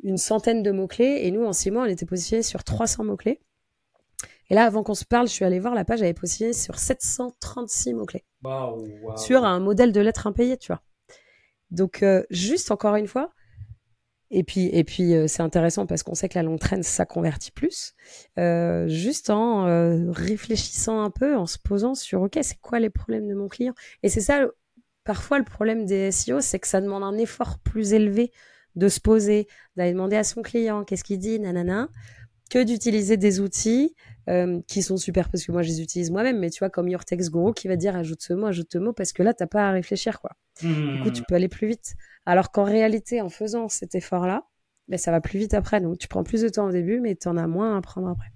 une centaine de mots-clés et nous, en 6 mois, on était positionnés sur 300 mots-clés. Et là, avant qu'on se parle, je suis allée voir la page, elle est positionnée sur 736 mots-clés. Wow. Sur un modèle de lettres impayées, tu vois. Donc, juste encore une fois, et puis c'est intéressant parce qu'on sait que la longue traîne, ça convertit plus. Juste en réfléchissant un peu, en se posant sur, OK, c'est quoi les problèmes de mon client? Et c'est ça, parfois, le problème des SEO, c'est que ça demande un effort plus élevé de se poser, d'aller demander à son client qu'est-ce qu'il dit, nanana, que d'utiliser des outils qui sont super parce que moi, je les utilise moi-même, mais tu vois, comme Your Text Guru qui va dire ajoute ce mot, parce que là, t'as pas à réfléchir, quoi. Du coup, tu peux aller plus vite. Alors qu'en réalité, en faisant cet effort-là, ça va plus vite après. Donc, tu prends plus de temps au début, mais tu en as moins à prendre après.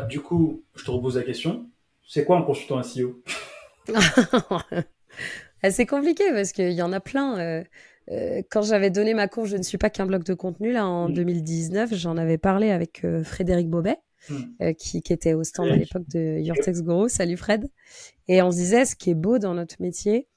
Du coup, je te repose la question. C'est quoi un consultant SEO? C'est compliqué parce qu'il y en a plein. Quand j'avais donné ma course, je ne suis pas qu'un bloc de contenu, là, en 2019, j'en avais parlé avec Frédéric Bobet, qui était au stand à l'époque de Your Text Guru. Salut Fred. Et on se disait, ce qui est beau dans notre métier,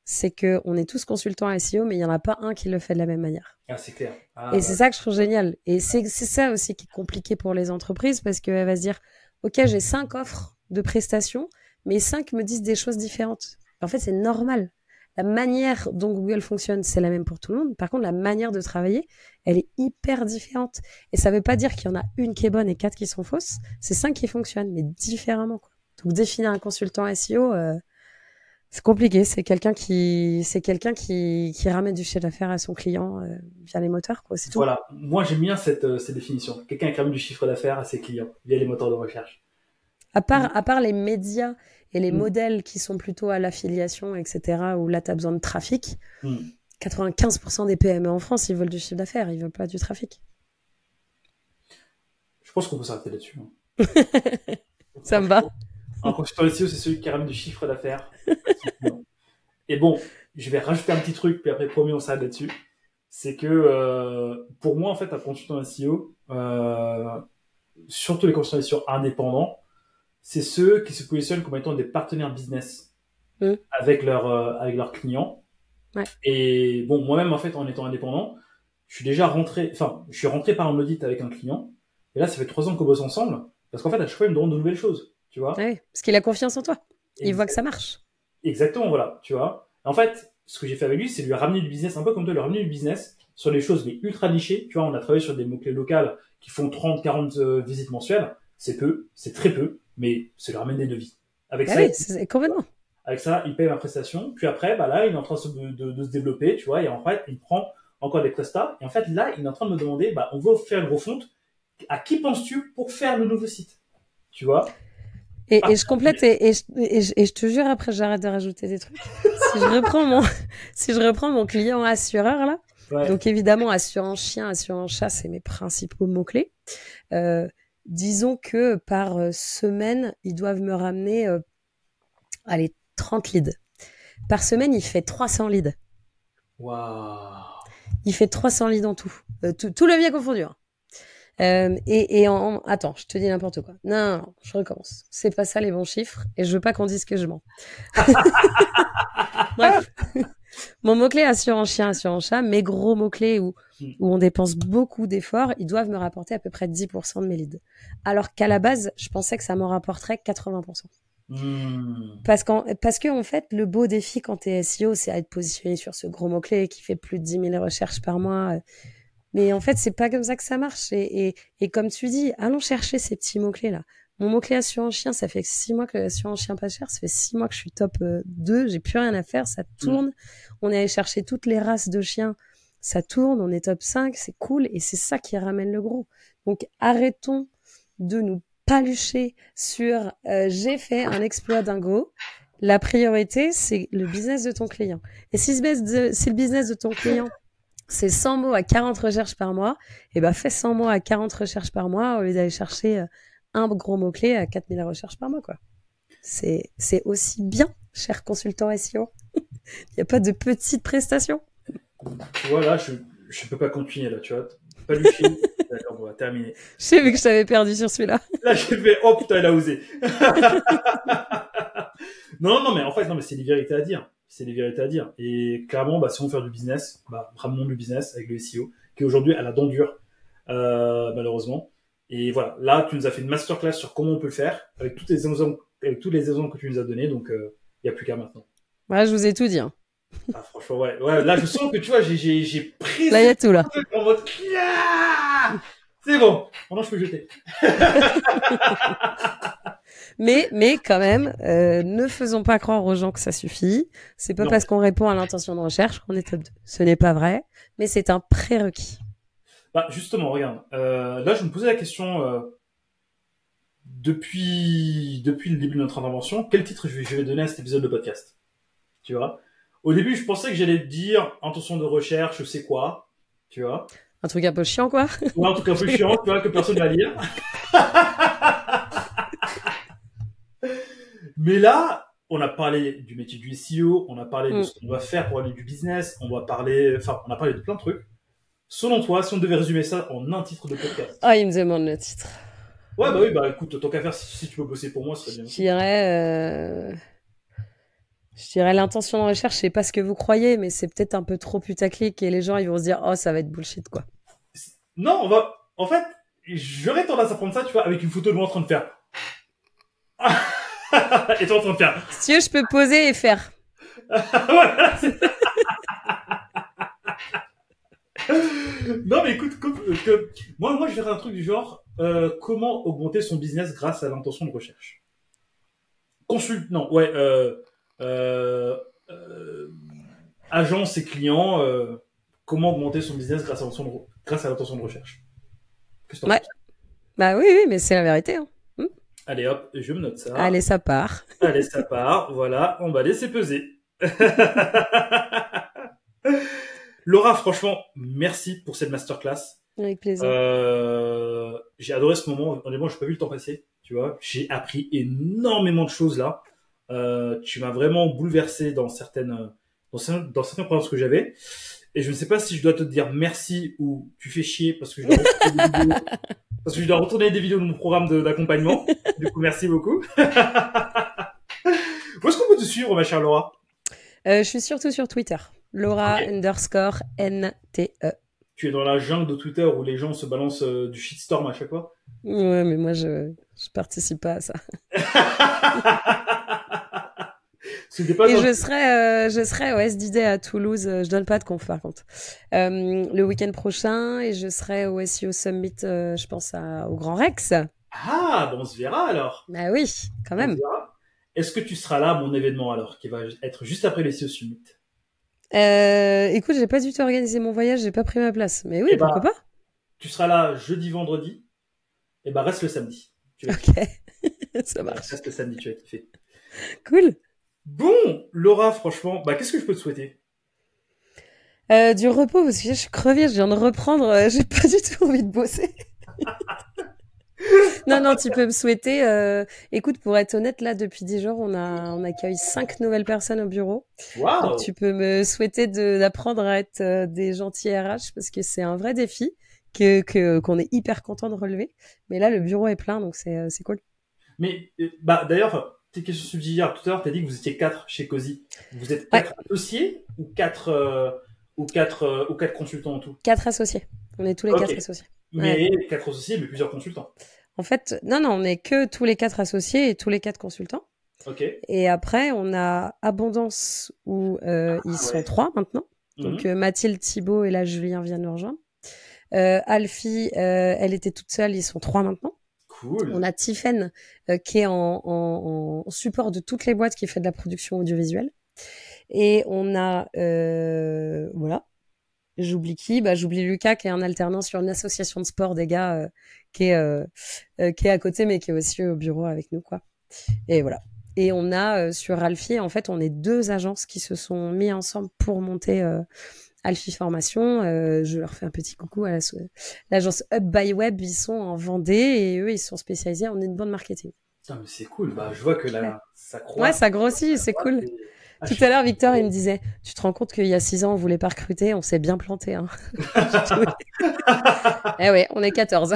c'est qu'on est tous consultants SEO, mais il n'y en a pas un qui le fait de la même manière. Ah, c'est clair. C'est ça que je trouve génial. Et c'est ça aussi qui est compliqué pour les entreprises, parce qu'elle va se dire, OK, j'ai 5 offres de prestations, mais 5 me disent des choses différentes. En fait, c'est normal. la manière dont Google fonctionne, c'est la même pour tout le monde. Par contre, la manière de travailler, elle est hyper différente. Et ça veut pas dire qu'il y en a une qui est bonne et 4 qui sont fausses. C'est 5 qui fonctionnent, mais différemment, quoi. Donc, définir un consultant SEO, c'est compliqué. C'est quelqu'un qui ramène du chiffre d'affaires à son client via les moteurs, quoi. C'est tout. Voilà. Moi, j'aime bien cette définition. Quelqu'un qui ramène du chiffre d'affaires à ses clients via les moteurs de recherche. À part les médias et les modèles qui sont plutôt à l'affiliation, etc., où là, tu as besoin de trafic, 95% des PME en France, ils veulent du chiffre d'affaires, ils veulent pas du trafic. Je pense qu'on peut s'arrêter là-dessus. Ça me va. Un consultant SEO, c'est celui qui ramène du chiffre d'affaires. Et bon, je vais rajouter un petit truc, puis après, promis, on s'arrête là-dessus. C'est que, pour moi, en fait, un consultant SEO, surtout les consultants SEO indépendants, c'est ceux qui se positionnent comme étant des partenaires business avec leurs clients. Ouais. Et bon, moi-même, en fait, en étant indépendant, je suis rentré par un audit avec un client. Et là, ça fait 3 ans qu'on bosse ensemble. Parce qu'en fait, à chaque fois, il me demande de nouvelles choses. Tu vois? Ouais, parce qu'il a confiance en toi. Il voit que ça marche. Exactement, voilà. Tu vois? En fait, ce que j'ai fait avec lui, c'est lui ramener du business, un peu comme toi, lui ramener du business sur les choses mais ultra nichées. Tu vois, on a travaillé sur des mots-clés locales qui font 30, 40 visites mensuelles. C'est peu, c'est très peu, mais c'est lui ramener des devis. Avec ça, oui, c'est complètement. Avec ça, il paye ma prestation. Puis après, bah là, il est en train de se développer, tu vois. Et en fait, il prend encore des prestats. Et en fait, là, il est en train de me demander, bah, on veut faire une refonte. À qui penses-tu pour faire le nouveau site? Tu vois? Et je complète et je te jure, après, j'arrête de rajouter des trucs. Si je reprends mon client assureur, là. Ouais. Donc, évidemment, assurance chien, assurance chat, c'est mes principaux mots-clés. Disons que par semaine, ils doivent me ramener, 30 leads. Par semaine, il fait 300 leads. Waouh. Il fait 300 leads en tout. Tout levier confondu. Hein. Attends, je te dis n'importe quoi. Non, je recommence. C'est pas ça les bons chiffres et je veux pas qu'on dise que je mens. Bref. Mon mot-clé assurance chien, assurance chat, mes gros mots-clés où on dépense beaucoup d'efforts, ils doivent me rapporter à peu près 10% de mes leads. Alors qu'à la base, je pensais que ça m'en rapporterait 80%. Parce que en fait, le beau défi quand t'es SEO, c'est à être positionné sur ce gros mot-clé qui fait plus de 10 000 recherches par mois. Mais en fait, c'est pas comme ça que ça marche. Et comme tu dis, allons chercher ces petits mots-clés-là. Mon mot-clé assurance chien, ça fait 6 mois que assurance chien pas cher. Ça fait 6 mois que je suis top 2. J'ai plus rien à faire. Ça tourne. On est allé chercher toutes les races de chiens. Ça tourne. On est top 5. C'est cool. Et c'est ça qui ramène le gros. Donc, arrêtons de nous palucher sur j'ai fait un exploit dingo. La priorité, c'est le business de ton client. Et si le business de ton client, c'est 100 mots à 40 recherches par mois, et ben fais 100 mots à 40 recherches par mois au lieu d'aller chercher un gros mot-clé à 4000 recherches par mois, quoi. C'est aussi bien, cher consultant SEO. Il n'y a pas de petites prestations. Voilà, je peux pas continuer là, tu vois. Pas du film. D'accord, on va terminer. J'ai vu que je t'avais perdu sur celui-là. Là, j'ai fait, oh putain, elle a osé. non, mais en fait, non, mais c'est des vérités à dire. C'est des vérités à dire. Et clairement, bah, si on veut faire du business, bah, ramenons du business avec le SEO, qui aujourd'hui a la dent dure, malheureusement. Et voilà. Là, tu nous as fait une masterclass sur comment on peut le faire, avec tous les exemples que tu nous as donnés. Donc, il n'y a plus qu'à maintenant. Ouais, je vous ai tout dit, hein. Ah, franchement, ouais. Là, je sens que tu vois, j'ai pris. Là, il y a tout, là. En mode, c'est bon. Maintenant, je peux jeter. Mais quand même, ne faisons pas croire aux gens que ça suffit. C'est pas parce qu'on répond à l'intention de recherche qu'on est top 2. Ce n'est pas vrai, mais c'est un prérequis. Bah, justement, regarde. Là, je me posais la question, depuis le début de notre intervention, quel titre je vais donner à cet épisode de podcast? Tu vois? Au début, je pensais que j'allais te dire intention de recherche, je sais quoi. Tu vois? Un truc un peu chiant, quoi. Ouais, un truc un peu chiant, tu vois, que personne va lire. Mais là, on a parlé du métier du SEO, on a parlé de ce qu'on va faire pour aller du business, on a parlé de plein de trucs. Selon toi, si on devait résumer ça en un titre de podcast. Ah, il me demande le titre. Ouais, bah oui, bah écoute, tant qu'à faire, si tu veux bosser pour moi, ce serait bien. Je dirais l'intention de recherche, c'est pas ce que vous croyez, mais c'est peut-être un peu trop putaclic et les gens, ils vont se dire, oh, ça va être bullshit, quoi. Non, en fait, j'aurais tendance à prendre ça, tu vois, avec une photo de moi en train de faire. Et toi en train de faire. Si tu veux, je peux poser et faire. Voilà, non, mais écoute, moi, je verrais un truc du genre comment augmenter son business grâce à l'intention de recherche. Non, ouais, agence et clients, comment augmenter son business grâce à l'intention de recherche. Qu'est-ce que t'en penses? Bah oui, mais c'est la vérité. Hein. Allez hop, je me note ça. Allez, ça part. Allez, ça part. Voilà, emballé, c'est pesé. Laura, franchement, merci pour cette masterclass. Avec plaisir. J'ai adoré ce moment. Honnêtement, j'ai pas vu le temps passer. Tu vois, j'ai appris énormément de choses là. Tu m'as vraiment bouleversé dans certains programmes que j'avais. Et je ne sais pas si je dois te dire merci ou tu fais chier parce que je dois retourner des vidéos de mon programme d'accompagnement. Du coup, merci beaucoup. Où est-ce qu'on peut te suivre, ma chère Laura? Je suis surtout sur Twitter. Laura _NTE. Tu es dans la jungle de Twitter où les gens se balancent du shitstorm à chaque fois? Ouais, mais moi, je participe pas à ça. Et je serai au SDD à Toulouse. Je donne pas de conf, par contre. Le week-end prochain, et je serai au SEO Summit, je pense, au Grand Rex. Ah, bon, on se verra alors. Bah oui, quand même. Est-ce que tu seras là à mon événement alors, qui va être juste après le SEO Summit? Écoute, j'ai pas du tout organisé mon voyage, j'ai pas pris ma place. Mais oui, pourquoi pas? Tu seras là jeudi, vendredi. Et bah, reste le samedi. Ok, ça marche. Reste le samedi, tu vas kiffer. Cool. Bon, Laura, franchement, qu'est-ce que je peux te souhaiter? Du repos, parce que je suis crevée, je viens de reprendre, j'ai pas du tout envie de bosser. Non, tu peux me souhaiter. Écoute, pour être honnête, là, depuis 10 jours, on accueille 5 nouvelles personnes au bureau. Wow. Donc, tu peux me souhaiter d'apprendre à être des gentils RH, parce que c'est un vrai défi qu'on est hyper content de relever. Mais là, le bureau est plein, donc c'est cool. Mais d'ailleurs, tes questions subsidiaires, tout à l'heure, tu as dit que vous étiez 4 chez Cozy. Vous êtes 4 associés ou 4 consultants en tout? 4 associés. On est tous les 4 associés. Mais 4 associés, mais plusieurs consultants. En fait, non, on n'est que tous les 4 associés et tous les 4 consultants. Ok. Et après, on a Abondance où ils sont 3 maintenant. Donc Mathilde, Thibaut et là Julien viennent nous rejoindre. Alfie, elle était toute seule, ils sont 3 maintenant. Cool. On a Tiffen qui est en support de toutes les boîtes qui fait de la production audiovisuelle. Et on a voilà. J'oublie qui? J'oublie Lucas qui est en alternance sur une association de sport des gars qui est à côté mais qui est aussi au bureau avec nous quoi. Et voilà. Et on a sur Alfie, en fait, on est 2 agences qui se sont mis ensemble pour monter Alfie Formation. Je leur fais un petit coucou à l'agence Up by Web. Ils sont en Vendée et eux, ils sont spécialisés en inbound marketing. Putain, mais c'est cool. Je vois que là, ça croît. Ouais, ça grossit, c'est cool. Tout à l'heure, Victor, il me disait, tu te rends compte qu'il y a 6 ans, on voulait pas recruter, on s'est bien planté. Hein. Eh ouais, on est 14.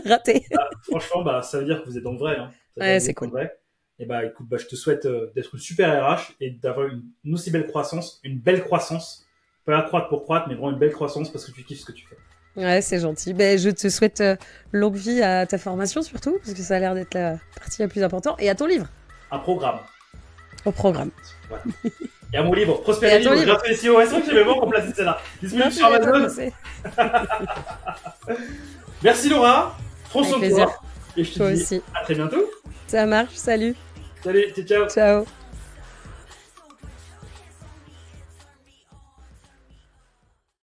Raté. Franchement, ça veut dire que vous êtes dans le vrai. Hein. Ouais, c'est cool. Et écoute, je te souhaite d'être une super RH et d'avoir une aussi belle croissance, une belle croissance. Pas croître pour croître, mais vraiment une belle croissance parce que tu kiffes ce que tu fais. Ouais, c'est gentil. Je te souhaite longue vie à ta formation surtout, parce que ça a l'air d'être la partie la plus importante. Et à ton livre. Un programme. Au programme. Voilà. Et à mon livre, Prospérer Libre, grâce à SEO. C'est vrai que j'avais vraiment remplacé celle-là. Disponible sur Amazon. Merci Laura. Prends soin de toi. Et je te dis à très bientôt. Ça marche, salut. Salut, ciao. Ciao.